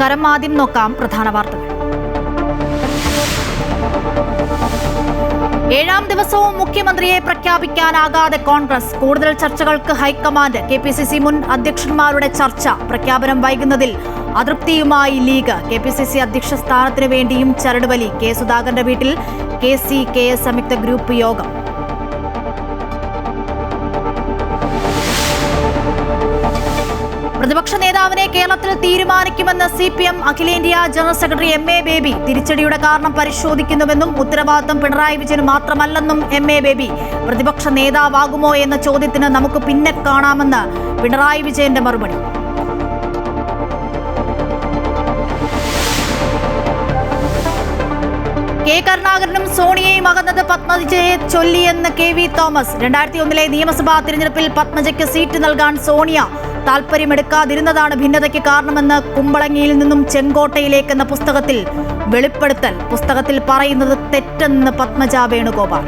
നമസ്കാരം. ആദ്യം നോക്കാം പ്രധാന വാർത്തകൾ. ഏഴാം ദിവസവും മുഖ്യമന്ത്രിയെ പ്രഖ്യാപിക്കാനാകാതെ കോൺഗ്രസ്. കൂടുതൽ ചർച്ചകൾക്ക് ഹൈക്കമാൻഡ്. KPCC മുൻ അധ്യക്ഷന്മാരുടെ ചർച്ച. പ്രഖ്യാപനം വൈകുന്നതിൽ അതൃപ്തിയുമായി ലീഗ്. KPCC അധ്യക്ഷ സ്ഥാനത്തിനു വേണ്ടിയും ചരടുവലി. കെ സുധാകരന്റെ വീട്ടിൽ KC-KS സംയുക്ത ഗ്രൂപ്പ് യോഗം. പ്രതിപക്ഷ നേതാവിനെ കേരളത്തിൽ തീരുമാനിക്കുമെന്ന് CPM അഖിലേന്ത്യാ ജനറൽ സെക്രട്ടറി MA ബേബി. തിരിച്ചടിയുടെ കാരണം പരിശോധിക്കുന്നുവെന്നും ഉത്തരവാദിത്തം പിണറായി വിജയന് മാത്രമല്ലെന്നും MA ബേബി. പ്രതിപക്ഷ നേതാവാകുമോ എന്ന ചോദ്യത്തിന് നമുക്ക് പിന്നെ കാണാമെന്ന് പിണറായി വിജയന്റെ മറുപടി. കെ കരുണാകരനും സോണിയയും അകന്നത് പത്മജയെ ചൊല്ലിയെന്ന് KV തോമസ്. 2001 നിയമസഭാ തിരഞ്ഞെടുപ്പിൽ പത്മജയ്ക്ക് സീറ്റ് നൽകാൻ സോണിയ താൽപര്യമെടുക്കാതിരുന്നതാണ് ഭിന്നതയ്ക്ക് കാരണമെന്ന് കുമ്പളങ്ങിയിൽ നിന്നും ചെങ്കോട്ടയിലേക്കെന്ന പുസ്തകത്തിൽ വെളിപ്പെടുത്തൽ. പുസ്തകത്തിൽ പറയുന്നത് തെറ്റെന്ന് പത്മജ വേണുഗോപാൽ.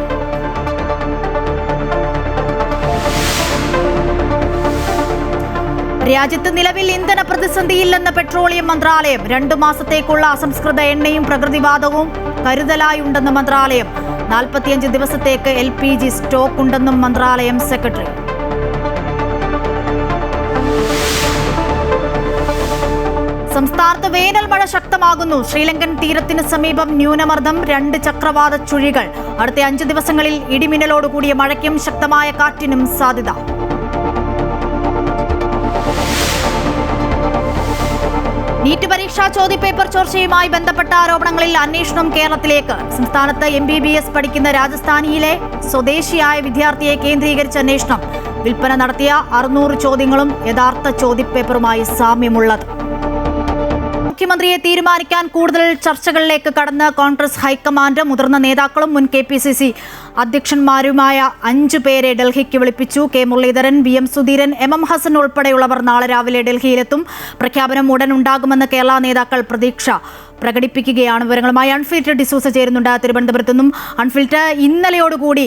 രാജ്യത്ത് നിലവിൽ ഇന്ധന പ്രതിസന്ധിയില്ലെന്ന് പെട്രോളിയം മന്ത്രാലയം. 2 മാസത്തേക്കുള്ള അസംസ്കൃത എണ്ണയും പ്രകൃതിവാതകവും കരുതലായുണ്ടെന്ന് മന്ത്രാലയം. 45 ദിവസത്തേക്ക് LPG സ്റ്റോക്ക് ഉണ്ടെന്നും മന്ത്രാലയം സെക്രട്ടറി. സംസ്ഥാനത്ത് വേനൽ മഴ ശക്തമാകുന്നു. ശ്രീലങ്കൻ തീരത്തിന് സമീപം ന്യൂനമർദ്ദം, 2 ചക്രവാത ചുഴികൾ. അടുത്ത 5 ദിവസങ്ങളിൽ ഇടിമിന്നലോടുകൂടിയ മഴയ്ക്കും ശക്തമായ കാറ്റിനും സാധ്യത. നീറ്റ് പരീക്ഷാ ചോദ്യപേപ്പർ ചോർച്ചയുമായി ബന്ധപ്പെട്ട ആരോപണങ്ങളിൽ അന്വേഷണം കേരളത്തിലേക്ക്. സംസ്ഥാനത്ത് MBBS പഠിക്കുന്ന രാജസ്ഥാനിയിലെ സ്വദേശിയായ വിദ്യാർത്ഥിയെ കേന്ദ്രീകരിച്ച അന്വേഷണം. വിൽപ്പന നടത്തിയ 600 ചോദ്യങ്ങളും യഥാർത്ഥ ചോദ്യപേപ്പറുമായി സാമ്യമുള്ളത്. മുഖ്യമന്ത്രിയെ തീരുമാനിക്കാൻ കൂടുതൽ ചർച്ചകളിലേക്ക് കടന്ന് കോൺഗ്രസ് ഹൈക്കമാൻഡ്. മുതിർന്ന നേതാക്കളും മുൻ KPCC അധ്യക്ഷന്മാരുമായ 5 പേരെ ഡൽഹിക്ക് വിളിപ്പിച്ചു. K Muraleedharan, VM Sudheeran, MM Hasan ഉൾപ്പെടെയുള്ളവർ നാളെ രാവിലെ ഡൽഹിയിലെത്തും. പ്രഖ്യാപനം ഉടൻ ഉണ്ടാകുമെന്ന് കേരള നേതാക്കൾ പ്രതീക്ഷ പ്രകടിപ്പിക്കുകയാണ്. വിവരങ്ങളുമായി അൺഫിൽറ്റർ ഡിസൂസ ചേരുന്നുണ്ട് തിരുവനന്തപുരത്തു നിന്നും. അൺഫിൽറ്റർ, ഇന്നലെയോടുകൂടി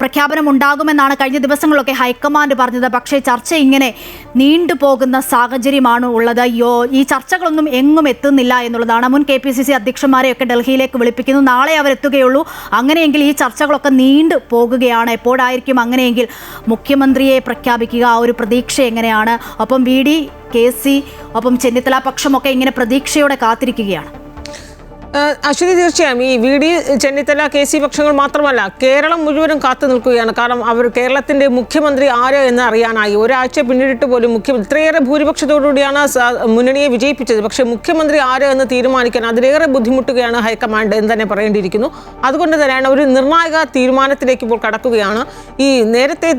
പ്രഖ്യാപനം ഉണ്ടാകുമെന്നാണ് കഴിഞ്ഞ ദിവസങ്ങളിലൊക്കെ ഹൈക്കമാൻഡ് പറഞ്ഞത്. പക്ഷേ ചർച്ച ഇങ്ങനെ നീണ്ടുപോകുന്ന സാഹചര്യമാണ് ഉള്ളത്. ഈ ചർച്ചകളൊന്നും എങ്ങും എത്തുന്നില്ല എന്നുള്ളതാണ്. മുൻ KPCC അധ്യക്ഷന്മാരെയൊക്കെ ഡൽഹിയിലേക്ക് വിളിപ്പിക്കുന്നു. നാളെ അവരെത്തുകയുള്ളൂ. അങ്ങനെയെങ്കിൽ ഈ ചർച്ചകളൊക്കെ നീണ്ടു പോകുകയാണ്. എപ്പോഴായിരിക്കും അങ്ങനെയെങ്കിൽ മുഖ്യമന്ത്രിയെ പ്രഖ്യാപിക്കുക? ആ ഒരു പ്രതീക്ഷ എങ്ങനെയാണ്? ഒപ്പം VD, KC, ഒപ്പം ചെന്നിത്തല പക്ഷമൊക്കെ ഇങ്ങനെ പ്രതീക്ഷയോടെ കാത്തിരിക്കുകയാണ്. അശ്വതി, തീർച്ചയായും ഈ VD, ചെന്നിത്തല, KC പക്ഷങ്ങൾ മാത്രമല്ല കേരളം മുഴുവനും കാത്തു നിൽക്കുകയാണ്. കാരണം അവർ കേരളത്തിന്റെ മുഖ്യമന്ത്രി ആര് എന്ന് അറിയാനായി. ഒരാഴ്ച പിന്നിട്ട് പോലും മുഖ്യമന്ത്രി ഇത്രയേറെ ഭൂരിപക്ഷത്തോടുകൂടിയാണ് മുന്നണിയെ വിജയിപ്പിച്ചത്. പക്ഷേ മുഖ്യമന്ത്രി ആര് എന്ന് തീരുമാനിക്കാൻ അതിലേറെ ബുദ്ധിമുട്ടുകയാണ് ഹൈക്കമാൻഡ് എന്ന് തന്നെ പറയേണ്ടിയിരിക്കുന്നു. അതുകൊണ്ട് തന്നെയാണ് ഒരു നിർണായക തീരുമാനത്തിലേക്ക് ഇപ്പോൾ കടക്കുകയാണ്. ഈ നേരത്തെ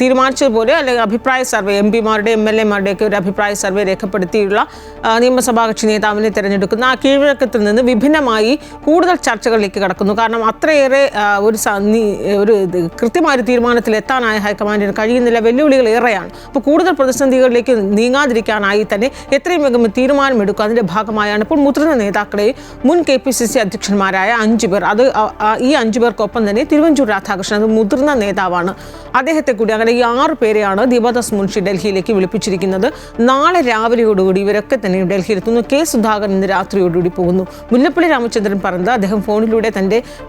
തീരുമാനിച്ചതുപോലെ അല്ലെങ്കിൽ അഭിപ്രായ സർവേ, MP-മാരുടെ MLA-മാരുടെയൊക്കെ ഒരു അഭിപ്രായ സർവേ രേഖപ്പെടുത്തിയുള്ള നിയമസഭാ കക്ഷി നേതാവിനെ തിരഞ്ഞെടുക്കുന്ന ആ കീഴ്വഴക്കത്തിൽ നിന്ന് വിഭിന്നമായി കൂടുതൽ ചർച്ചകളിലേക്ക് കടക്കുന്നു. കാരണം അത്രയേറെ ഒരു കൃത്യമായ ഒരു തീരുമാനത്തിൽ എത്താനായ ഹൈക്കമാൻഡിന് കഴിയുന്നില്ല. വെല്ലുവിളികൾ ഏറെയാണ്. അപ്പോൾ കൂടുതൽ പ്രതിസന്ധികളിലേക്ക് നീങ്ങാതിരിക്കാനായി തന്നെ എത്രയും വേഗം തീരുമാനമെടുക്കുക. അതിൻ്റെ ഭാഗമായാണ് ഇപ്പോൾ മുതിർന്ന നേതാക്കളെ മുൻ KPCC അധ്യക്ഷന്മാരായ 5 പേർ, അത് ഈ 5 പേർക്കൊപ്പം തന്നെ തിരുവഞ്ചൂർ രാധാകൃഷ്ണൻ, അത് മുതിർന്ന നേതാവാണ്, അദ്ദേഹത്തെ കൂടി അങ്ങനെ ഈ 6 പേരെയാണ് ദീപദാസ് മുൻഷി ഡൽഹിയിലേക്ക് വിളിപ്പിച്ചിരിക്കുന്നത്. നാളെ രാവിലെയോടുകൂടി ഇവരൊക്കെ തന്നെ ഡൽഹിയിലെത്തുന്നു. K സുധാകരൻ ഇന്ന് രാത്രിയോടുകൂടി പോകുന്നു. മുല്ലപ്പള്ളി രാമചന്ദ്രൻ പറഞ്ഞത് അദ്ദേഹം ഫോണിലൂടെ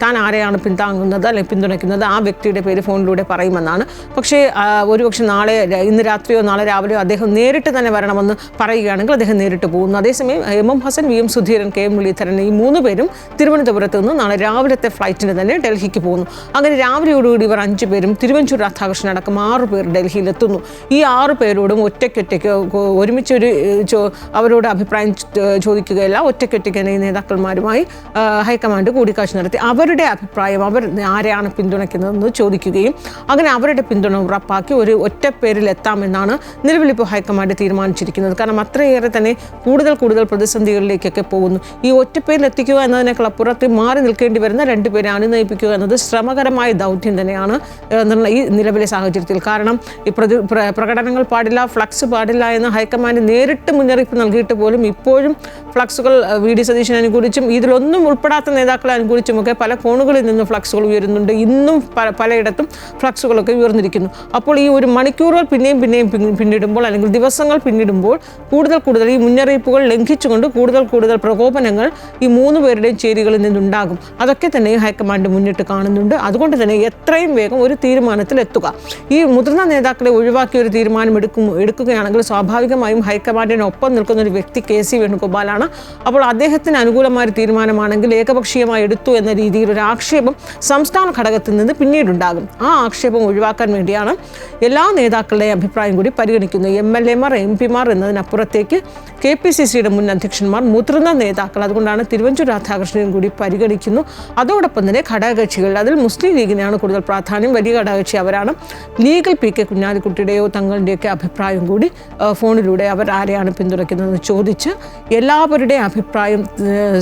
താൻ ആരെയാണ് പിന്താങ്ങുന്നത് അല്ലെങ്കിൽ പിന്തുണയ്ക്കുന്നത് ആ വ്യക്തിയുടെ പേര് ഫോണിലൂടെ പറയുമെന്നാണ്. പക്ഷേ ഒരുപക്ഷെ ഇന്ന് രാത്രിയോ നാളെ രാവിലെയോ അദ്ദേഹം നേരിട്ട് തന്നെ വരണമെന്ന് പറയുകയാണെങ്കിൽ അദ്ദേഹം നേരിട്ട് പോകുന്നു. അതേസമയം MM Hasan, VM Sudheeran, K Muraleedharan ഈ 3 പേരും തിരുവനന്തപുരത്ത് നിന്ന് നാളെ രാവിലത്തെ ഫ്ലൈറ്റിന് തന്നെ ഡൽഹിക്ക് പോകുന്നു. അങ്ങനെ രാവിലെയോടുകൂടി ഇവർ 5 പേരും തിരുവഞ്ചൂർ രാധാകൃഷ്ണൻ അടക്കം 6 പേർ ഡൽഹിയിലെത്തുന്നു. ഈ 6 പേരോടും ഒറ്റയ്ക്കൊറ്റയ്ക്ക് ഒരുമിച്ചൊരു അവരോട് അഭിപ്രായം ചോദിക്കുകയല്ല, ഒറ്റയ്ക്കൊറ്റയ്ക്ക് തന്നെ ഈ നേതാക്കന്മാരുമായി ഹൈക്കമാൻഡ് കൂടിക്കാഴ്ച നടത്തി അവരുടെ അഭിപ്രായം, അവർ ആരെയാണ് പിന്തുണയ്ക്കുന്നതെന്ന് ചോദിക്കുകയും അങ്ങനെ അവരുടെ പിന്തുണ ഉറപ്പാക്കി ഒരു ഒറ്റപ്പേരിൽ എത്താമെന്നാണ് നിലവിലിപ്പോൾ ഹൈക്കമാൻഡ് തീരുമാനിച്ചിരിക്കുന്നത്. കാരണം അത്രയേറെ തന്നെ കൂടുതൽ പ്രതിസന്ധികളിലേക്കൊക്കെ പോകുന്നു. ഈ ഒറ്റപ്പേരിൽ എത്തിക്കുക എന്നതിനേക്കാൾ അപ്പുറത്ത് മാറി നിൽക്കേണ്ടി വരുന്ന 2 പേരെ അനുനയിപ്പിക്കുക എന്നത് ശ്രമകരമായ ദൗത്യം തന്നെയാണ് ഈ നിലവിലെ സാഹചര്യത്തിൽ. കാരണം ഈ പ്രകടനങ്ങൾ പാടില്ല, ഫ്ലക്സ് പാടില്ല എന്ന് ഹൈക്കമാൻഡ് നേരിട്ട് മുന്നറിയിപ്പ് നൽകിയിട്ട് പോലും ഇപ്പോഴും ഫ്ലക്സുകൾ VD സതീശൻ അനുകൂലിച്ച് അനുകൂലിച്ചും ഇതിലൊന്നും ഉൾപ്പെടാത്ത നേതാക്കളെ അനുകൂലിച്ചുമൊക്കെ പല കോണുകളിൽ നിന്ന് ഫ്ലക്സുകൾ ഉയരുന്നുണ്ട്. ഇന്നും പലയിടത്തും ഫ്ലക്സുകളൊക്കെ ഉയർന്നിരിക്കുന്നു. അപ്പോൾ ഈ ഒരു മണിക്കൂറുകൾ പിന്നെയും പിന്നിടുമ്പോൾ അല്ലെങ്കിൽ ദിവസങ്ങൾ പിന്നിടുമ്പോൾ കൂടുതൽ ഈ മുന്നറിയിപ്പുകൾ ലംഘിച്ചുകൊണ്ട് കൂടുതൽ പ്രകോപനങ്ങൾ ഈ 3 പേരുടെയും ചേരികളിൽ നിന്നുണ്ടാകും. അതൊക്കെ തന്നെ ഹൈക്കമാൻഡ് മുന്നിട്ട് കാണുന്നുണ്ട്. അതുകൊണ്ട് തന്നെ എത്രയും വേഗം ഒരു തീരുമാനത്തിൽ എത്തുക. ഈ മുതിർന്ന നേതാക്കളെ ഒഴിവാക്കിയ ഒരു തീരുമാനം എടുക്കുകയാണെങ്കിൽ സ്വാഭാവികമായും ഹൈക്കമാൻഡിനൊപ്പം നിൽക്കുന്ന ഒരു വ്യക്തി KC വേണുഗോപാലാണ്. അപ്പോൾ അദ്ദേഹത്തിന് അനുകൂലമായ ഒരു തീരുമാനമാണെങ്കിൽ ഏകപക്ഷീയമായി എടുത്തു എന്ന രീതിയിൽ ഒരു ആക്ഷേപം സംസ്ഥാന ഘടകത്തിൽ നിന്ന് പിന്നീടുണ്ടാകും. ആ ആക്ഷേപം ഒഴിവാക്കാൻ വേണ്ടിയാണ് എല്ലാ നേതാക്കളുടെയും അഭിപ്രായം കൂടി പരിഗണിക്കുന്നത്. MLA-മാർ MP-മാർ എന്നതിനപ്പുറത്തേക്ക് KPCCയുടെ മുൻ അധ്യക്ഷന്മാർ, മുതിർന്ന നേതാക്കൾ, അതുകൊണ്ടാണ് തിരുവഞ്ചൂർ രാധാകൃഷ്ണനും കൂടി പരിഗണിക്കുന്നു. അതോടൊപ്പം തന്നെ ഘടകകക്ഷികൾ, അതിൽ മുസ്ലിം ലീഗിനെയാണ് കൂടുതൽ പ്രാധാന്യം. വലിയ ഘടകകക്ഷി അവരാണ്. ലീഗിൽ PK കുഞ്ഞാലിക്കുട്ടിയുടെയോ തങ്ങളുടെയൊക്കെ അഭിപ്രായം കൂടി ഫോണിലൂടെ അവർ ആരെയാണ് പിന്തുണയ്ക്കുന്നതെന്ന് ചോദിച്ച് എല്ലാവരുടെയും അഭിപ്രായം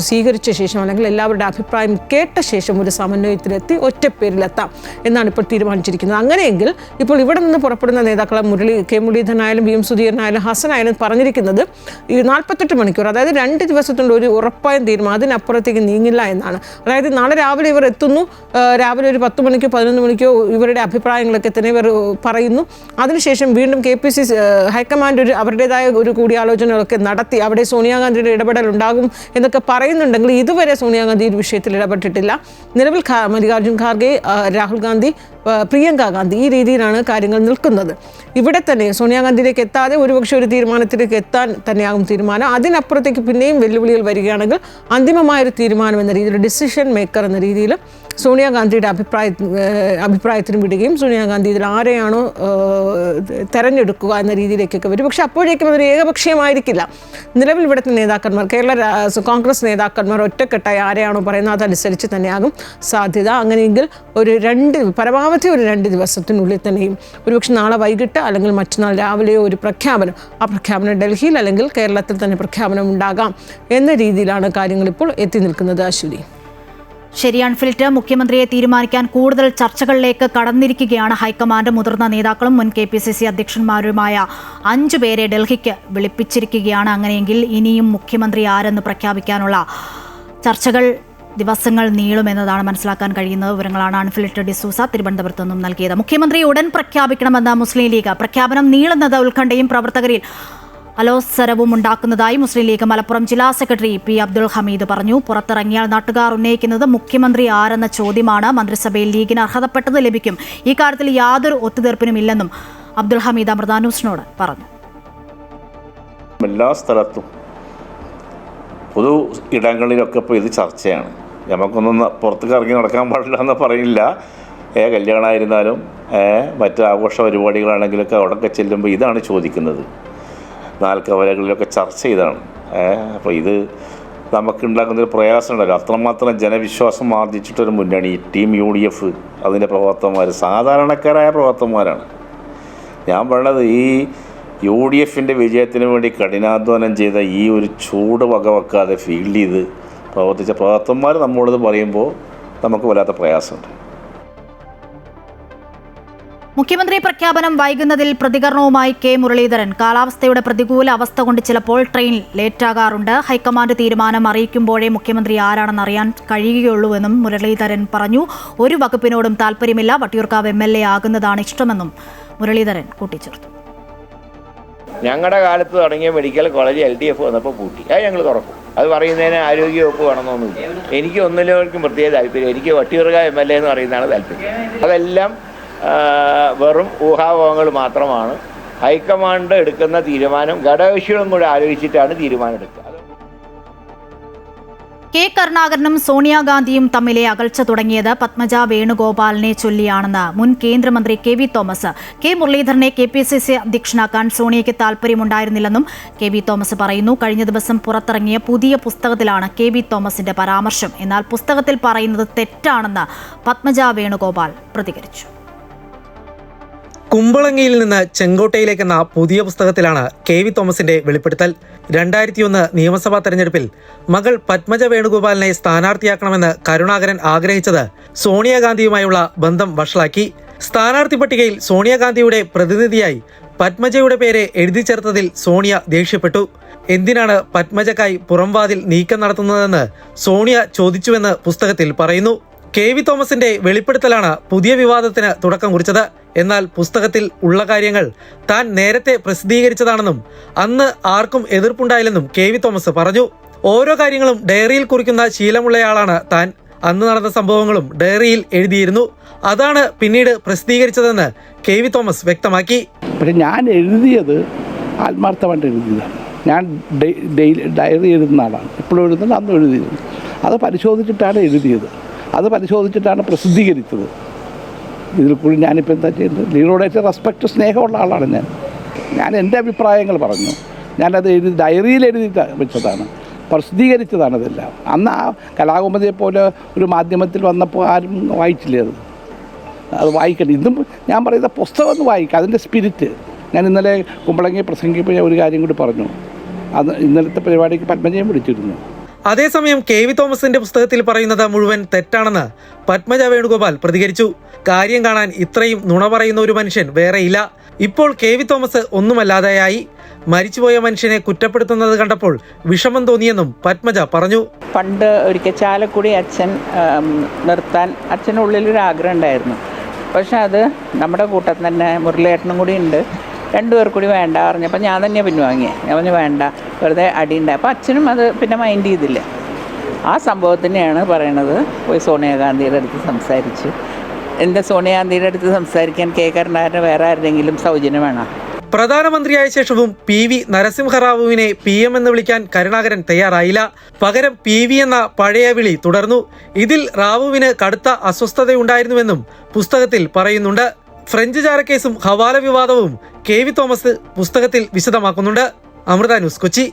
സ്വീകരിച്ച ശേഷം അല്ലെങ്കിൽ എല്ലാവരുടെ അഭിപ്രായം കേട്ട ശേഷം ഒരു സമന്വയത്തിലെത്തി ഒറ്റപ്പേരിലെത്താം എന്നാണ് ഇപ്പോൾ തീരുമാനിച്ചിരിക്കുന്നത്. അങ്ങനെയെങ്കിൽ ഇപ്പോൾ ഇവിടെ നിന്ന് പുറപ്പെടുന്ന നേതാക്കളെ K. മുരളീധരനായാലും VM സുധീരനായാലും ഹസനായാലും പറഞ്ഞിരിക്കുന്നത് ഈ 48 മണിക്കൂർ, അതായത് 2 ദിവസത്തിൻ്റെ ഒരു ഉറപ്പായും തീരുമാനം, അതിനപ്പുറത്തേക്ക് നീങ്ങില്ല എന്നാണ്. അതായത് നാളെ രാവിലെ ഇവർ എത്തുന്നു, രാവിലെ ഒരു 10 മണിക്കോ 11 മണിക്കോ ഇവരുടെ അഭിപ്രായങ്ങളൊക്കെ തന്നെ ഇവർ പറയുന്നു. അതിനുശേഷം വീണ്ടും KPCC ഹൈക്കമാൻഡ് അവരുടേതായ ഒരു കൂടിയാലോചനകളൊക്കെ നടത്തി അവിടെ സോണിയാഗാന്ധിയുടെ ഇടപെടൽ ഉണ്ടാകും എന്നൊക്കെ പറയുന്നുണ്ടെങ്കിൽ ഇതുവരെ സോണിയാഗാന്ധി ഈ വിഷയത്തിൽ ഇടപെട്ടിട്ടില്ല. നിലവിൽ മല്ലികാർജ്ജുൻ ഖാർഗെ, രാഹുൽ ഗാന്ധി, പ്രിയങ്ക ഗാന്ധി ഈ രീതിയിലാണ് കാര്യങ്ങൾ നിൽക്കുന്നത്. ഇവിടെ തന്നെ സോണിയാഗാന്ധിയിലേക്ക് എത്താതെ ഒരുപക്ഷെ ഒരു തീരുമാനത്തിലേക്ക് എത്താൻ തന്നെയാകും തീരുമാനം. അതിനപ്പുറത്തേക്ക് പിന്നെയും വെല്ലുവിളികൾ വരികയാണെങ്കിൽ അന്തിമമായൊരു തീരുമാനം എന്ന രീതിയിൽ, ഡിസിഷൻ മേക്കർ എന്ന രീതിയിൽ സോണിയാഗാന്ധിയുടെ അഭിപ്രായത്തിന് വിടുകയും സോണിയാഗാന്ധി ഇതിൽ ആരെയാണോ തെരഞ്ഞെടുക്കുക എന്ന രീതിയിലേക്കൊക്കെ വരും. പക്ഷെ അപ്പോഴേക്കും അതൊരു ഏകപക്ഷീയമായിരിക്കില്ല. നിലവിൽ ഇവിടുത്തെ നേതാക്കന്മാർ, കോൺഗ്രസ് നേതാക്കന്മാർ ഒറ്റക്കെട്ടായി ആരെയാണോ പറയുന്നത് അതനുസരിച്ച് തന്നെയാകും സാധ്യത. അങ്ങനെയെങ്കിൽ പരമാവധി ഒരു 2 ദിവസത്തിനുള്ളിൽ തന്നെയും ഒരുപക്ഷെ നാളെ വൈകിട്ട് അല്ലെങ്കിൽ മറ്റന്നാൾ രാവിലെയോ ഒരു പ്രഖ്യാപനം, ആ പ്രഖ്യാപനം ഡൽഹിയിൽ അല്ലെങ്കിൽ കേരളത്തിൽ തന്നെ പ്രഖ്യാപനം ഉണ്ടാകാം എന്ന രീതിയിലാണ് കാര്യങ്ങൾ ഇപ്പോൾ എത്തി നിൽക്കുന്നത്. അശ്വതി, ശരി. അൺഫിൽറ്റ്, മുഖ്യമന്ത്രിയെ തീരുമാനിക്കാൻ കൂടുതൽ ചർച്ചകളിലേക്ക് കടന്നിരിക്കുകയാണ് ഹൈക്കമാൻഡ്. മുതിർന്ന നേതാക്കളും മുൻ KPCC അധ്യക്ഷന്മാരുമായ 5 പേരെ ഡൽഹിക്ക് വിളിപ്പിച്ചിരിക്കുകയാണ്. അങ്ങനെയെങ്കിൽ ഇനിയും മുഖ്യമന്ത്രി ആരെന്ന് പ്രഖ്യാപിക്കാനുള്ള ചർച്ചകൾ ദിവസങ്ങൾ നീളുമെന്നതാണ് മനസ്സിലാക്കാൻ കഴിയുന്നത്. വിവരങ്ങളാണ് അൺഫിൽറ്റ് ഡിസൂസ തിരുവനന്തപുരത്ത് നിന്നും നൽകിയത്. മുഖ്യമന്ത്രി ഉടൻ പ്രഖ്യാപിക്കണമെന്ന മുസ്ലിം ലീഗ്. പ്രഖ്യാപനം നീളുന്നത് ഉത്കണ്ഠയും പ്രവർത്തകരിൽ അലോസരവും ഉണ്ടാക്കുന്നതായി മുസ്ലിം ലീഗ് മലപ്പുറം ജില്ലാ സെക്രട്ടറി P. അബ്ദുൽ ഹമീദ് പറഞ്ഞു. പുറത്തിറങ്ങിയാൽ നാട്ടുകാർ ഉന്നയിക്കുന്നത് മുഖ്യമന്ത്രി ആരെന്ന ചോദ്യമാണ്. മന്ത്രിസഭയിൽ ലീഗിന് അർഹതപ്പെട്ടത് ലഭിക്കും. ഈ കാര്യത്തിൽ യാതൊരു ഒത്തുതീർപ്പിനും ഇല്ലെന്നും അബ്ദുൽ ഹമീദ് അമൃത ന്യൂസിനോട് പറഞ്ഞു. എല്ലാ സ്ഥലത്തും പൊതു ഇടങ്ങളിലൊക്കെ ഇപ്പോൾ ഇത് ചർച്ചയാണ്. നമുക്കൊന്നും പുറത്തേക്ക് ഇറങ്ങി നടക്കാൻ പാടില്ല എന്ന് പറയില്ല. കല്യാണമായിരുന്നാലും മറ്റ് ആഘോഷ പരിപാടികളാണെങ്കിലൊക്കെ അവിടെയൊക്കെ ചെല്ലുമ്പോൾ ഇതാണ് ചോദിക്കുന്നത്. നാൽക്കവലകളിലൊക്കെ ചർച്ച ചെയ്താണ്. അപ്പോൾ ഇത് നമുക്കുണ്ടാക്കുന്നൊരു പ്രയാസമുണ്ടല്ലോ. അത്രമാത്രം ജനവിശ്വാസം ആർജിച്ചിട്ടൊരു മുന്നണി ടീം UDF, അതിൻ്റെ പ്രവർത്തകന്മാർ സാധാരണക്കാരായ പ്രവർത്തകന്മാരാണ്. ഞാൻ പറയണത് ഈ UDFൻ്റെ വിജയത്തിന് വേണ്ടി കഠിനാധ്വാനം ചെയ്ത ഈ ഒരു ചൂട് വകവെക്കാതെ ഫീൽഡ് ചെയ്ത് പ്രവർത്തിച്ച പ്രവർത്തകന്മാർ നമ്മളോട് പറയുമ്പോൾ നമുക്ക് വല്ലാത്ത പ്രയാസമുണ്ട്. മുഖ്യമന്ത്രി പ്രഖ്യാപനം വൈകുന്നതിൽ പ്രതികരണവുമായി K. മുരളീധരൻ. കാലാവസ്ഥയുടെ പ്രതികൂല അവസ്ഥ കൊണ്ട് ചിലപ്പോൾ ട്രെയിൻ ലേറ്റാകാറുണ്ട്. ഹൈക്കമാൻഡ് തീരുമാനം അറിയിക്കുമ്പോഴേ മുഖ്യമന്ത്രി ആരാണെന്ന് അറിയാൻ കഴിയുകയുള്ളൂവെന്നും മുരളീധരൻ പറഞ്ഞു. ഒരു വകുപ്പിനോടും താല്പര്യമില്ല, വട്ടിയൂർക്കാവ് MLA ആകുന്നതാണ് ഇഷ്ടമെന്നും മുരളീധരൻ കൂട്ടിച്ചേർത്തു. ഞങ്ങളുടെ കാലത്ത് തുടങ്ങിയ മെഡിക്കൽ കോളേജ് LDF വന്നപ്പോൾ പൂട്ടി. അത് ഞങ്ങൾ തുറക്കും. അത് പറയുന്നതിന് ആരോഗ്യവകുപ്പ് വേണമെന്നൊന്നുമില്ല. എനിക്ക് ഒന്നിലേക്കും പ്രത്യേക താല്പര്യം. എനിക്ക് വട്ടിയൂർക്കാവ് MLA എന്ന് പറയുന്നതാണ് താല്പര്യം. അതെല്ലാം വെറും ഊഹാപോഹങ്ങൾ മാത്രമാണ്. ഹൈക്കമാൻഡ് എടുക്കുന്ന തീരുമാനം ഘടകകക്ഷികളും കൂടെ ആലോചിച്ചിട്ടാണ് തീരുമാനം എടുക്കുക. K. കരുണാകരനും സോണിയാഗാന്ധിയും തമ്മിലെ അകൽച്ച തുടങ്ങിയത് പത്മജ വേണുഗോപാലിനെ ചൊല്ലിയാണെന്ന് മുൻ കേന്ദ്രമന്ത്രി KV തോമസ്. K. മുരളീധരനെ KPCC അധ്യക്ഷനാക്കാൻ സോണിയയ്ക്ക് താല്പര്യമുണ്ടായിരുന്നില്ലെന്നും KV തോമസ് പറയുന്നു. കഴിഞ്ഞ ദിവസം പുറത്തിറങ്ങിയ പുതിയ പുസ്തകത്തിലാണ് KV തോമസിന്റെ പരാമർശം. എന്നാൽ പുസ്തകത്തിൽ പറയുന്നത് തെറ്റാണെന്ന് പത്മജ വേണുഗോപാൽ പ്രതികരിച്ചു. കുമ്പളങ്ങിയിൽ നിന്ന് ചെങ്കോട്ടയിലേക്കെന്ന പുതിയ പുസ്തകത്തിലാണ് KV തോമസിന്റെ വെളിപ്പെടുത്തൽ. 2001 നിയമസഭാ തെരഞ്ഞെടുപ്പിൽ മകൾ പത്മജ വേണുഗോപാലിനെ സ്ഥാനാർത്ഥിയാക്കണമെന്ന് കരുണാകരൻ ആഗ്രഹിച്ചത് സോണിയാഗാന്ധിയുമായുള്ള ബന്ധം വഷളാക്കി. സ്ഥാനാർത്ഥി പട്ടികയിൽ സോണിയാഗാന്ധിയുടെ പ്രതിനിധിയായി പത്മജയുടെ പേര് എഴുതി ചേർത്തതിൽ സോണിയ ദേഷ്യപ്പെട്ടു. എന്തിനാണ് പത്മജക്കായി പുറംവാതിൽ നീക്കം നടത്തുന്നതെന്ന് സോണിയ ചോദിച്ചുവെന്ന് പുസ്തകത്തിൽ പറയുന്നു. കെ.വി. തോമസിന്റെ വെളിപ്പെടുത്തലാണ് പുതിയ വിവാദത്തിന് തുടക്കം കുറിച്ചത്. എന്നാൽ പുസ്തകത്തിൽ ഉള്ള കാര്യങ്ങൾ താൻ നേരത്തെ പ്രസിദ്ധീകരിച്ചതാണെന്നും അന്ന് ആർക്കും എതിർപ്പുണ്ടായില്ലെന്നും കെ.വി. തോമസ് പറഞ്ഞു. ഓരോ കാര്യങ്ങളും ഡയറിയിൽ കുറിക്കുന്ന ശീലമുള്ളയാളാണ് താൻ. അന്ന് നടന്ന സംഭവങ്ങളും ഡയറിയിൽ എഴുതിയിരുന്നു. അതാണ് പിന്നീട് പ്രസിദ്ധീകരിച്ചതെന്ന് കെ.വി. തോമസ് വ്യക്തമാക്കി. പക്ഷെ ഞാൻ എഴുതിയത് ആത്മാർത്ഥമായിട്ട് എഴുതിയതാണ്. ഞാൻ ഡയറി എഴുതുന്ന ആളാണ്. ഇപ്പോഴും എഴുതുന്നത്, അന്ന് എഴുതിയിരുന്നു. അത് പരിശോധിച്ചിട്ടാണ് എഴുതിയത്. അത് പരിശോധിച്ചിട്ടാണ് പ്രസിദ്ധീകരിച്ചത്. ഇതിൽ കൂടി ഞാനിപ്പോൾ എന്താ ചെയ്യുന്നത്? ലീഡറോടേറ്റ് റെസ്പെക്റ്റ്, സ്നേഹമുള്ള ആളാണ് ഞാൻ എൻ്റെ അഭിപ്രായങ്ങൾ പറഞ്ഞു. ഞാനത് ഡയറിയിൽ എഴുതി വെച്ചതാണ്, പ്രസിദ്ധീകരിച്ചതാണതെല്ലാം. അന്ന് ആ കലാകൗമുദിയെ പോലെ ഒരു മാധ്യമത്തിൽ വന്നപ്പോൾ ആരും വായിച്ചില്ലേ? അത് വായിക്കണം. ഇതും ഞാൻ പറയുന്ന പുസ്തകം ഒന്ന് വായിക്കുക, അതിൻ്റെ സ്പിരിറ്റ്. ഞാൻ ഇന്നലെ കുമ്പളങ്ങി പ്രസംഗിപ്പോൾ ഞാൻ ഒരു കാര്യം കൂടി പറഞ്ഞു. അത് ഇന്നലത്തെ പരിപാടിക്ക് പത്മജയും വിളിച്ചിരുന്നു. അതേസമയം കെ.വി. തോമസിന്റെ പുസ്തകത്തിൽ പറയുന്നത് മുഴുവൻ തെറ്റാണെന്ന് പത്മജ വേണുഗോപാൽ പ്രതികരിച്ചു. കാര്യം കാണാൻ ഇത്രയും നുണ പറയുന്ന ഒരു മനുഷ്യൻ വേറെയില്ല. ഇപ്പോൾ കെ.വി. തോമസ് ഒന്നുമല്ലാതെയായി. മരിച്ചുപോയ മനുഷ്യനെ കുറ്റപ്പെടുത്തുന്നത് കണ്ടപ്പോൾ വിഷമം തോന്നിയെന്നും പത്മജ പറഞ്ഞു. പണ്ട് ഒരിക്കൽ ചാലക്കുടി അച്ഛൻ നിർത്താൻ അച്ഛനുള്ളിലൊരു ആഗ്രഹം ഉണ്ടായിരുന്നു. പക്ഷെ അത് നമ്മുടെ കൂട്ടത്തിൽ തന്നെ മുരളിയേട്ടനും കൂടി ഉണ്ട്. രണ്ടുപേർ കൂടി വേണ്ട പറഞ്ഞപ്പോൾ ഞാൻ തന്നെ പിൻവാങ്ങിയത്. ഞാൻ പറഞ്ഞു വേണ്ട, വെറുതെ അടിയുണ്ടായി. അപ്പോൾ അച്ഛനും അത് പിന്നെ മൈൻഡ് ചെയ്തില്ല. ആ സംഭവത്തിനെയാണ് പറയണത്. പോയി സോണിയാഗാന്ധിയുടെ അടുത്ത് സംസാരിച്ചു. എൻ്റെ സോണിയാഗാന്ധിയുടെ അടുത്ത് സംസാരിക്കാൻ കെ കരുണാകരന് വേറെ ആരുടെങ്കിലും സൗജന്യം വേണം. പ്രധാനമന്ത്രിയായ ശേഷവും പി.വി. നരസിംഹറാവുവിനെ PM എന്ന് വിളിക്കാൻ കരുണാകരൻ തയ്യാറായില്ല. പകരം PV എന്ന പഴയ വിളി തുടർന്നു. ഇതിൽ റാവുവിന് കടുത്ത അസ്വസ്ഥതയുണ്ടായിരുന്നുവെന്നും പുസ്തകത്തിൽ പറയുന്നുണ്ട്. ഫ്രഞ്ച് ചാരക്കേസും ഹവാല വിവാദവും കെ.വി. തോമസ് പുസ്തകത്തിൽ വിശദമാക്കുന്നുണ്ട്. അമൃത ന്യൂസ്, കൊച്ചി.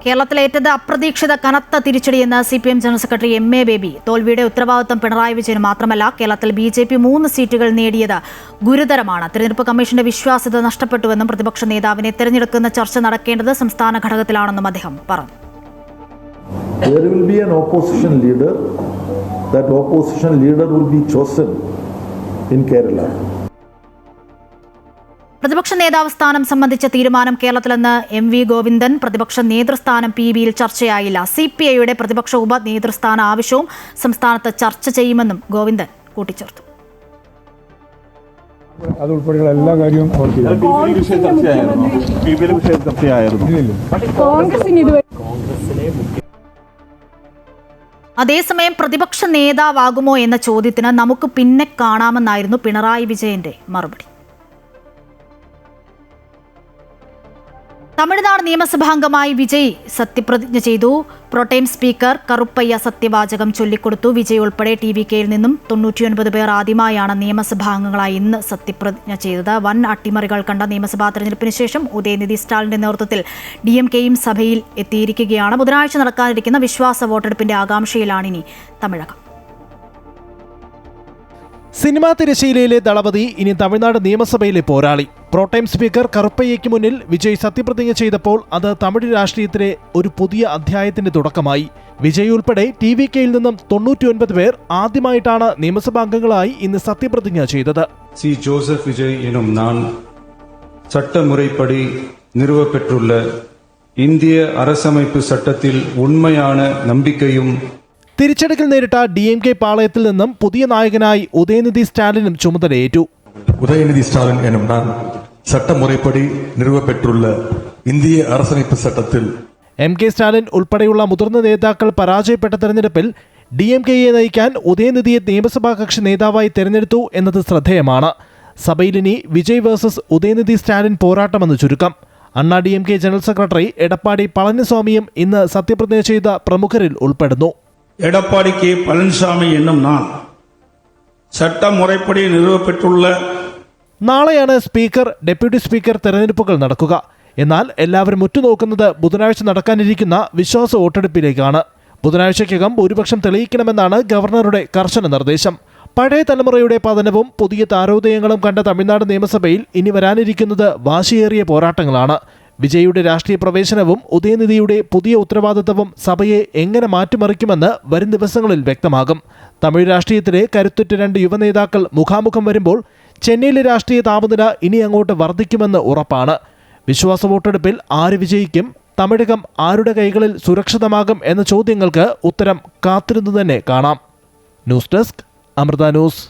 കേരളത്തിലേറ്റത് അപ്രതീക്ഷിത കനത്ത തിരിച്ചടിയെന്ന് CPM general secretary MA Baby. തോൽവിയുടെ ഉത്തരവാദിത്വം പിണറായി വിജയന് മാത്രമല്ല, കേരളത്തിൽ BJP 3 സീറ്റുകൾ നേടിയത് ഗുരുതരമാണ്. തെരഞ്ഞെടുപ്പ് കമ്മീഷന്റെ വിശ്വാസ്യത നഷ്ടപ്പെട്ടുവെന്നും പ്രതിപക്ഷ നേതാവിനെ തെരഞ്ഞെടുക്കുന്ന ചർച്ച നടക്കേണ്ടത് സംസ്ഥാന ഘടകത്തിലാണെന്നും അദ്ദേഹം പറഞ്ഞു. There will be an opposition leader. That opposition leader will be chosen in Kerala. പ്രതിപക്ഷ നേതാവ് സ്ഥാനം സംബന്ധിച്ച തീരുമാനം കേരളത്തിലെന്ന് MV ഗോവിന്ദൻ. പ്രതിപക്ഷ നേതൃസ്ഥാനം PBയിൽ ചർച്ചയായില്ല. CPIയുടെ പ്രതിപക്ഷ ഉപ നേതൃസ്ഥാന ആവശ്യവും സംസ്ഥാനത്ത് ചർച്ച ചെയ്യുമെന്നും ഗോവിന്ദൻ കൂട്ടിച്ചേർത്തു. അതുൾപ്പെടെയുള്ള എല്ലാ കാര്യവും അതേസമയം പ്രതിപക്ഷ നേതാവാകുമോ എന്ന ചോദ്യത്തിന് നമുക്ക് പിന്നെ കാണാമെന്നായിരുന്നു പിണറായി വിജയന്റെ മറുപടി. തമിഴ്നാട് നിയമസഭാംഗമായി വിജയ് സത്യപ്രതിജ്ഞ ചെയ്തു. പ്രോട്ടേം സ്പീക്കർ കറുപ്പയ്യ സത്യവാചകം ചൊല്ലിക്കൊടുത്തു. വിജയ് ഉൾപ്പെടെ TVKയിൽ നിന്നും 99 പേർ ആദ്യമായാണ് നിയമസഭാംഗങ്ങളായി ഇന്ന് സത്യപ്രതിജ്ഞ ചെയ്തത്. വൻ അട്ടിമറികൾ കണ്ട നിയമസഭാ തെരഞ്ഞെടുപ്പിന് ശേഷം ഉദയനിധി സ്റ്റാലിന്റെ നേതൃത്വത്തിൽ DMKയും സഭയിൽ എത്തിയിരിക്കുകയാണ്. ബുധനാഴ്ച നടക്കാനിരിക്കുന്ന വിശ്വാസ വോട്ടെടുപ്പിന്റെ ആകാംക്ഷയിലാണിനി തമിഴകം. സിനിമാ തിരശ്ശീലയിലെ ദളപതി ഇനി തമിഴ്നാട് നിയമസഭയിലെ പോരാളി. പ്രോട്ടൈം സ്പീക്കർ കറുപ്പയ്യയ്ക്ക് മുന്നിൽ വിജയ് സത്യപ്രതിജ്ഞ ചെയ്തപ്പോൾ അത് തമിഴ് രാഷ്ട്രീയത്തിലെ ഒരു പുതിയ അധ്യായത്തിന്റെ തുടക്കമായി. വിജയ് ഉൾപ്പെടെ TVKയിൽ നിന്നും 99 പേർ ആദ്യമായിട്ടാണ് നിയമസഭാംഗങ്ങളായി ഇന്ന് സത്യപ്രതിജ്ഞ ചെയ്തത്. C. Joseph Vijay എന്നും நான் சட்டமுறைப்படி நிறுவப்பெற்றுள்ள இந்திய அரசமைப்பு சட்டத்தில் உண்மையான நம்பிக்கையும். തിരിച്ചടിക്കൽ നേരിട്ട DMK പാളയത്തിൽ നിന്നും പുതിയ നായകനായി ഉദയനിധി സ്റ്റാലിനും ചുമതലയേറ്റു. உதயநிதி ஸ்டாலின் எனும் நான் சட்டமுறைப்படி நிறுவப்பெற்றுள்ள இந்திய அரசமைப்பு சட்டத்தில். MK സ്റ്റാലിൻ ഉൾപ്പെടെയുള്ള മുതിർന്ന നേതാക്കൾ പരാജയപ്പെട്ട തെരഞ്ഞെടുപ്പിൽ DMKയെ നയിക്കാൻ ഉദയനിധിയെ നിയമസഭാ കക്ഷി നേതാവായി തെരഞ്ഞെടുത്തു എന്നത് ശ്രദ്ധേയമാണ്. സഭയിലിനി വിജയ് വേഴ്സസ് ഉദയനിധി സ്റ്റാലിൻ പോരാട്ടമെന്ന് ചുരുക്കം. അണ്ണാ DMK ജനറൽ സെക്രട്ടറി എടപ്പാടി പളനിസ്വാമിയും ഇന്ന് സത്യപ്രതിജ്ഞ ചെയ്ത പ്രമുഖരിൽ ഉൾപ്പെടുന്നു. எடப்பாடி கே பழனிசாமி என்னும் நான் சட்டமுறைப்படி நிறுவப்பெற்றுள்ள. നാളെയാണ് സ്പീക്കർ, ഡെപ്യൂട്ടി സ്പീക്കർ തെരഞ്ഞെടുപ്പുകൾ നടക്കുക. എന്നാൽ എല്ലാവരും ഉറ്റുനോക്കുന്നത് ബുധനാഴ്ച നടക്കാനിരിക്കുന്ന വിശ്വാസ വോട്ടെടുപ്പിലേക്കാണ്. ബുധനാഴ്ചയ്ക്കകം ഭൂരിപക്ഷം തെളിയിക്കണമെന്നാണ് ഗവർണറുടെ കർശന നിർദ്ദേശം. പഴയ തലമുറയുടെ പതനവും പുതിയ താരോദയങ്ങളും കണ്ട തമിഴ്നാട് നിയമസഭയിൽ ഇനി വരാനിരിക്കുന്നത് വാശിയേറിയ പോരാട്ടങ്ങളാണ്. വിജയുടെ രാഷ്ട്രീയ പ്രവേശനവും ഉദയനിധിയുടെ പുതിയ ഉത്തരവാദിത്തവും സഭയെ എങ്ങനെ മാറ്റിമറിക്കുമെന്ന് വരും ദിവസങ്ങളിൽ വ്യക്തമാകും. തമിഴ് രാഷ്ട്രീയത്തിലെ കരുത്തുറ്റ 2 യുവനേതാക്കൾ മുഖാമുഖം വരുമ്പോൾ ചെന്നൈയിലെ രാഷ്ട്രീയ താപനില ഇനി അങ്ങോട്ട് വർദ്ധിക്കുമെന്ന് ഉറപ്പാണ്. വിശ്വാസ വോട്ടെടുപ്പിൽ ആര് വിജയിക്കും, തമിഴകം ആരുടെ കൈകളിൽ സുരക്ഷിതമാകും എന്ന ചോദ്യങ്ങൾക്ക് ഉത്തരം കാത്തിരുന്നു തന്നെ കാണാം. News desk Amrita news.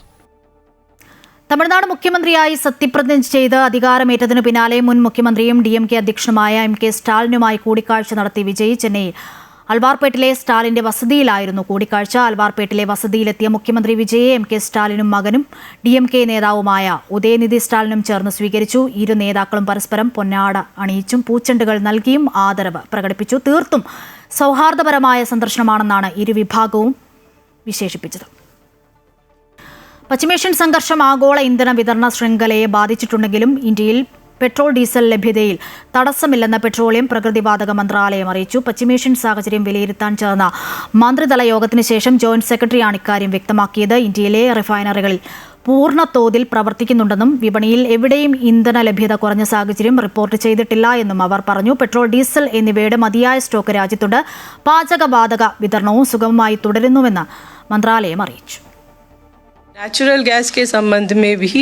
Tamil Nadu മുഖ്യമന്ത്രിയായി സത്യപ്രതിജ്ഞ ചെയ്ത് അധികാരമേറ്റതിനു പിന്നാലെ മുൻ മുഖ്യമന്ത്രിയും DMK അധ്യക്ഷനുമായ MK സ്റ്റാലിനുമായി കൂടിക്കാഴ്ച നടത്തി വിജയ് ചെന്നൈയിൽ അൽവാർപേട്ടിലെ സ്റ്റാലിന്റെ വസതിയിലായിരുന്നു കൂടിക്കാഴ്ച. അൽവാർപേട്ടിലെ വസതിയിലെത്തിയ മുഖ്യമന്ത്രി വിജയെ MK സ്റ്റാലിനും മകനും DMK നേതാവുമായ ഉദയനിധി സ്റ്റാലിനും ചേർന്ന് സ്വീകരിച്ചു. ഇരു നേതാക്കളും പരസ്പരം പൊന്നാട അണിയിച്ചും പൂച്ചെണ്ടുകൾ നൽകിയും ആദരവ് പ്രകടിപ്പിച്ചു. തീർത്തും സൗഹാർദ്ദപരമായ സന്ദർശനമാണെന്നാണ് ഇരുവിഭാഗവും വിശേഷിപ്പിച്ചത്. പശ്ചിമേഷ്യൻ സംഘർഷം ആഗോള ഇന്ധന വിതരണ ശൃംഖലയെ ബാധിച്ചിട്ടുണ്ടെങ്കിലും ഇന്ത്യയിൽ പെട്രോൾ ഡീസൽ ലഭ്യതയിൽ തടസ്സമില്ലെന്ന് പെട്രോളിയം പ്രകൃതിവാതക മന്ത്രാലയം അറിയിച്ചു. പശ്ചിമേഷ്യൻ സാഹചര്യം വിലയിരുത്താൻ ചേർന്ന മന്ത്രിതല യോഗത്തിന് ശേഷം ജോയിന്റ് സെക്രട്ടറിയാണ് ഇക്കാര്യം വ്യക്തമാക്കിയത്. ഇന്ത്യയിലെ റിഫൈനറികളിൽ പൂർണ്ണ തോതിൽ പ്രവർത്തിക്കുന്നുണ്ടെന്നും വിപണിയിൽ എവിടെയും ഇന്ധന ലഭ്യത കുറഞ്ഞ സാഹചര്യം റിപ്പോർട്ട് ചെയ്തിട്ടില്ല എന്നും അവർ പറഞ്ഞു. പെട്രോൾ, ഡീസൽ എന്നിവയുടെ മതിയായ സ്റ്റോക്ക് രാജ്യത്തുണ്ട്. പാചകവാതക വിതരണവും സുഗമമായി തുടരുന്നുവെന്ന് മന്ത്രാലയം അറിയിച്ചു. नेचुरल गैस के संबंध में भी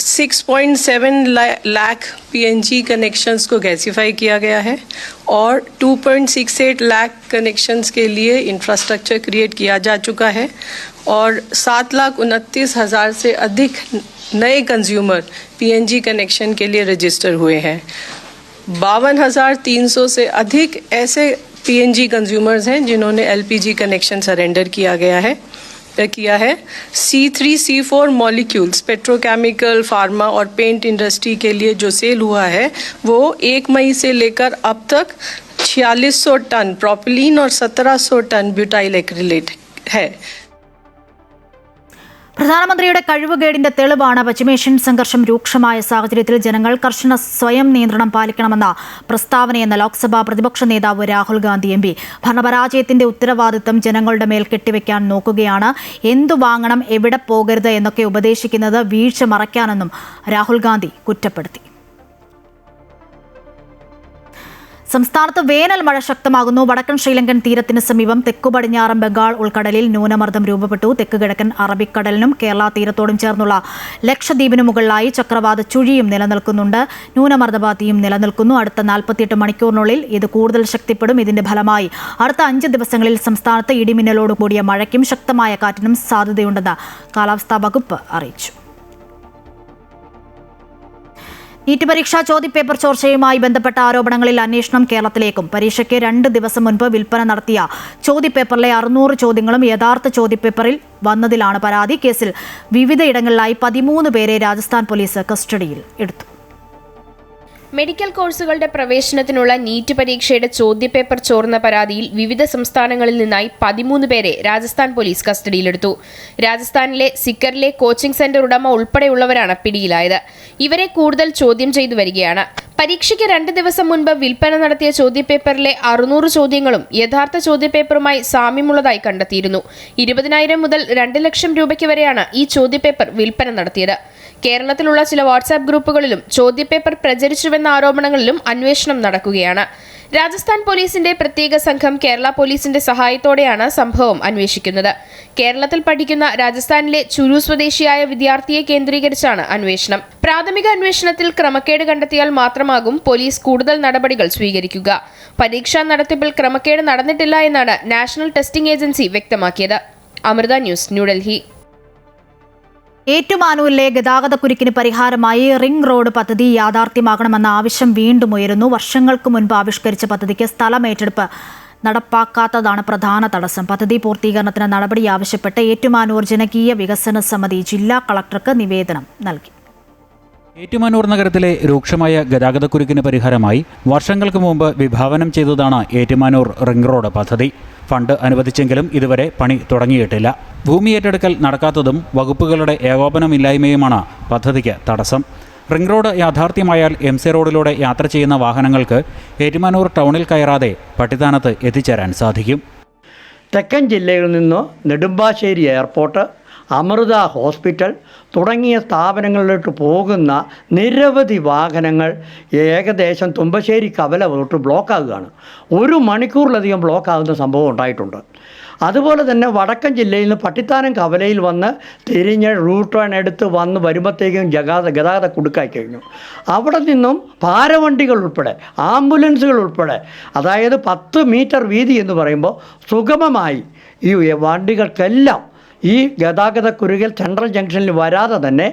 6.7 लाख PNG कनेक्शंस को गैसीफाई किया गया है और 2.68 लाख कनेक्शंस के लिए इंफ्रास्ट्रक्चर क्रिएट किया जा चुका है और 7,29,000 से अधिक नए कंज्यूमर PNG कनेक्शन के लिए रजिस्टर हुए हैं. 52,300 से अधिक ऐसे PNG कंज्यूमर्स हैं जिन्होंने LPG कनेक्शन सरेंडर किया है. C3 C4 molecules petrochemical, pharma और पेंट इंडस्ट्री के लिए जो सेल हुआ है वो 1 मई से लेकर अब तक 4600 टन प्रोपिलीन और 1700 टन ब्यूटाइल एक्रिलेट है. പ്രധാനമന്ത്രിയുടെ കഴിവുകേടിന്റെ തെളിവാണ് പശ്ചിമേഷ്യൻ സംഘർഷം രൂക്ഷമായ സാഹചര്യത്തിൽ ജനങ്ങൾ കർശന സ്വയം നിയന്ത്രണം പാലിക്കണമെന്ന പ്രസ്താവനയെന്ന ലോക്സഭാ പ്രതിപക്ഷ നേതാവ് രാഹുൽ ഗാന്ധി MP. ഭരണപരാജയത്തിന്റെ ഉത്തരവാദിത്തം ജനങ്ങളുടെ മേൽ കെട്ടിവെക്കാൻ നോക്കുകയാണ്. എന്തു വാങ്ങണം, എവിടെ പോകരുത് എന്നൊക്കെ ഉപദേശിക്കുന്നത് വീഴ്ച മറയ്ക്കാനെന്നും രാഹുൽ ഗാന്ധി കുറ്റപ്പെടുത്തി. സംസ്ഥാനത്ത് വേനൽ മഴ ശക്തമാകുന്നു. വടക്കൻ ശ്രീലങ്കൻ തീരത്തിന് സമീപം തെക്കു പടിഞ്ഞാറൻ ബംഗാൾ ഉൾക്കടലിൽ ന്യൂനമർദ്ദം രൂപപ്പെട്ടു. തെക്ക് കിഴക്കൻ അറബിക്കടലിനും കേരള തീരത്തോടും ചേർന്നുള്ള ലക്ഷദ്വീപിനു മുകളിലായി ചക്രവാത ചുഴിയും നിലനിൽക്കുന്നുണ്ട്. ന്യൂനമർദ്ദപാത്തിയും നിലനിൽക്കുന്നു. അടുത്ത 48 മണിക്കൂറിനുള്ളിൽ ഇത് കൂടുതൽ ശക്തിപ്പെടും. ഇതിന്റെ ഫലമായി അടുത്ത 5 ദിവസങ്ങളിൽ സംസ്ഥാനത്ത് ഇടിമിന്നലോട് കൂടിയ മഴയ്ക്കും ശക്തമായ കാറ്റിനും സാധ്യതയുണ്ടെന്ന് കാലാവസ്ഥാ വകുപ്പ് അറിയിച്ചു. നീറ്റ് പരീക്ഷാ ചോദ്യപേപ്പർ ചോർച്ചയുമായി ബന്ധപ്പെട്ട ആരോപണങ്ങളിൽ അന്വേഷണം കേരളത്തിലേക്കും. പരീക്ഷയ്ക്ക് 2 ദിവസം മുൻപ് വിൽപ്പന നടത്തിയ ചോദ്യപേപ്പറിലെ 600 ചോദ്യങ്ങളും യഥാർത്ഥ ചോദ്യപേപ്പറിൽ വന്നതിലാണ് പരാതി. കേസിൽ വിവിധയിടങ്ങളിലായി 13 പേരെ രാജസ്ഥാൻ പോലീസ് കസ്റ്റഡിയിൽ എടുത്തു. മെഡിക്കൽ കോഴ്സുകളുടെ പ്രവേശനത്തിനുള്ള നീറ്റ് പരീക്ഷയുടെ ചോദ്യപേപ്പർ ചോർന്ന പരാതിയിൽ വിവിധ സംസ്ഥാനങ്ങളിൽ നിന്നായി 13 പേരെ രാജസ്ഥാൻ പോലീസ് കസ്റ്റഡിയിലെടുത്തു. രാജസ്ഥാനിലെ സിക്കറിലെ കോച്ചിംഗ് സെന്റർ ഉടമ ഉൾപ്പെടെയുള്ളവരാണ് പിടിയിലായത്. ഇവരെ കൂടുതൽ ചോദ്യം ചെയ്തു വരികയാണ്. പരീക്ഷയ്ക്ക് 2 ദിവസം മുൻപ് വിൽപ്പന നടത്തിയ ചോദ്യപേപ്പറിലെ 600 ചോദ്യങ്ങളും യഥാർത്ഥ ചോദ്യപേപ്പറുമായി സാമ്യമുള്ളതായി കണ്ടെത്തിയിരുന്നു. 20,000 മുതൽ 2 ലക്ഷം രൂപയ്ക്ക് വരെയാണ് ഈ ചോദ്യപേപ്പർ വിൽപ്പന നടത്തിയത്. കേരളത്തിലുള്ള ചില വാട്സാപ്പ് ഗ്രൂപ്പുകളിലും ചോദ്യപേപ്പർ പ്രചരിച്ചുവെന്ന ആരോപണങ്ങളിലും അന്വേഷണം നടക്കുകയാണ്. രാജസ്ഥാൻ പോലീസിന്റെ പ്രത്യേക സംഘം കേരള പോലീസിന്റെ സഹായത്തോടെയാണ് സംഭവം അന്വേഷിക്കുന്നത്. കേരളത്തിൽ പഠിക്കുന്ന രാജസ്ഥാനിലെ ചുരു സ്വദേശിയായ വിദ്യാർത്ഥിയെ കേന്ദ്രീകരിച്ചാണ് അന്വേഷണം. പ്രാഥമിക അന്വേഷണത്തിൽ ക്രമക്കേട് കണ്ടെത്തിയാൽ മാത്രമാകും പോലീസ് കൂടുതൽ നടപടികൾ സ്വീകരിക്കുക. പരീക്ഷാ നടത്തിപ്പിൽ ക്രമക്കേട് നടന്നിട്ടില്ല എന്നാണ് നാഷണൽ ടെസ്റ്റിംഗ് ഏജൻസി വ്യക്തമാക്കിയത്. അമൃത ന്യൂസ്, ന്യൂഡൽഹി. ഏറ്റുമാനൂരിലെ ഗതാഗതക്കുരുക്കിന് പരിഹാരമായി റിംഗ് റോഡ് പദ്ധതി യാഥാർത്ഥ്യമാകണമെന്ന ആവശ്യം വീണ്ടും ഉയരുന്നു. വർഷങ്ങൾക്ക് മുൻപ് ആവിഷ്കരിച്ച പദ്ധതിക്ക് സ്ഥലമേറ്റെടുപ്പ് നടപ്പാക്കാത്തതാണ് പ്രധാന തടസ്സം. പദ്ധതി പൂർത്തീകരണത്തിന് നടപടി ആവശ്യപ്പെട്ട് ഏറ്റുമാനൂർ ജനകീയ വികസന സമിതി ജില്ലാ കളക്ടർക്ക് നിവേദനം നൽകി. ഏറ്റുമാനൂർ നഗരത്തിലെ രൂക്ഷമായ ഗതാഗതക്കുരുക്കിന് പരിഹാരമായി വർഷങ്ങൾക്ക് മുമ്പ് വിഭാവനം ചെയ്തതാണ് ഏറ്റുമാനൂർ റിംഗ് റോഡ് പദ്ധതി. ഫണ്ട് അനുവദിച്ചെങ്കിലും ഇതുവരെ പണി തുടങ്ങിയിട്ടില്ല. ഭൂമി ഏറ്റെടുക്കൽ നടക്കാത്തതും വകുപ്പുകളുടെ ഏകോപനമില്ലായ്മയുമാണ് പദ്ധതിക്ക് തടസ്സം. റിംഗ് റോഡ് യാഥാർത്ഥ്യമായാൽ MC റോഡിലൂടെ യാത്ര ചെയ്യുന്ന വാഹനങ്ങൾക്ക് ഏറ്റുമാനൂർ ടൗണിൽ കയറാതെ പട്ടിത്താനത്ത് എത്തിച്ചേരാൻ സാധിക്കും. തെക്കൻ ജില്ലകളിൽ നിന്ന് നെടുമ്പാശ്ശേരി എയർപോർട്ട്, അമൃത ഹോസ്പിറ്റൽ തുടങ്ങിയ സ്ഥാപനങ്ങളിലോട്ട് പോകുന്ന നിരവധി വാഹനങ്ങൾ ഏകദേശം തുമ്പശ്ശേരി കവല റൂട്ട് ബ്ലോക്കാകുകയാണ്. 1 മണിക്കൂറിലധികം ബ്ലോക്കാകുന്ന സംഭവം ഉണ്ടായിട്ടുണ്ട്. അതുപോലെ തന്നെ വടക്കൻ ജില്ലയിൽ നിന്ന് പട്ടിത്താനം കവലയിൽ വന്ന് തിരിഞ്ഞ് റൂട്ട് ടേൺ എടുത്ത് വന്ന് വരുമ്പോഴത്തേക്കും ഗതാഗത കുടുക്കായി കഴിഞ്ഞു. അവിടെ നിന്നും ഭാരവണ്ടികൾ ഉൾപ്പെടെ ആംബുലൻസുകൾ ഉൾപ്പെടെ, അതായത് 10 മീറ്റർ വീതി എന്ന് പറയുമ്പോൾ സുഗമമായി ഈ വണ്ടികൾക്കെല്ലാം ഈ ഗതാഗത കുരുകിൽ സെൻട്രൽ ജംഗ്ഷനിൽ വരാതെ തന്നെ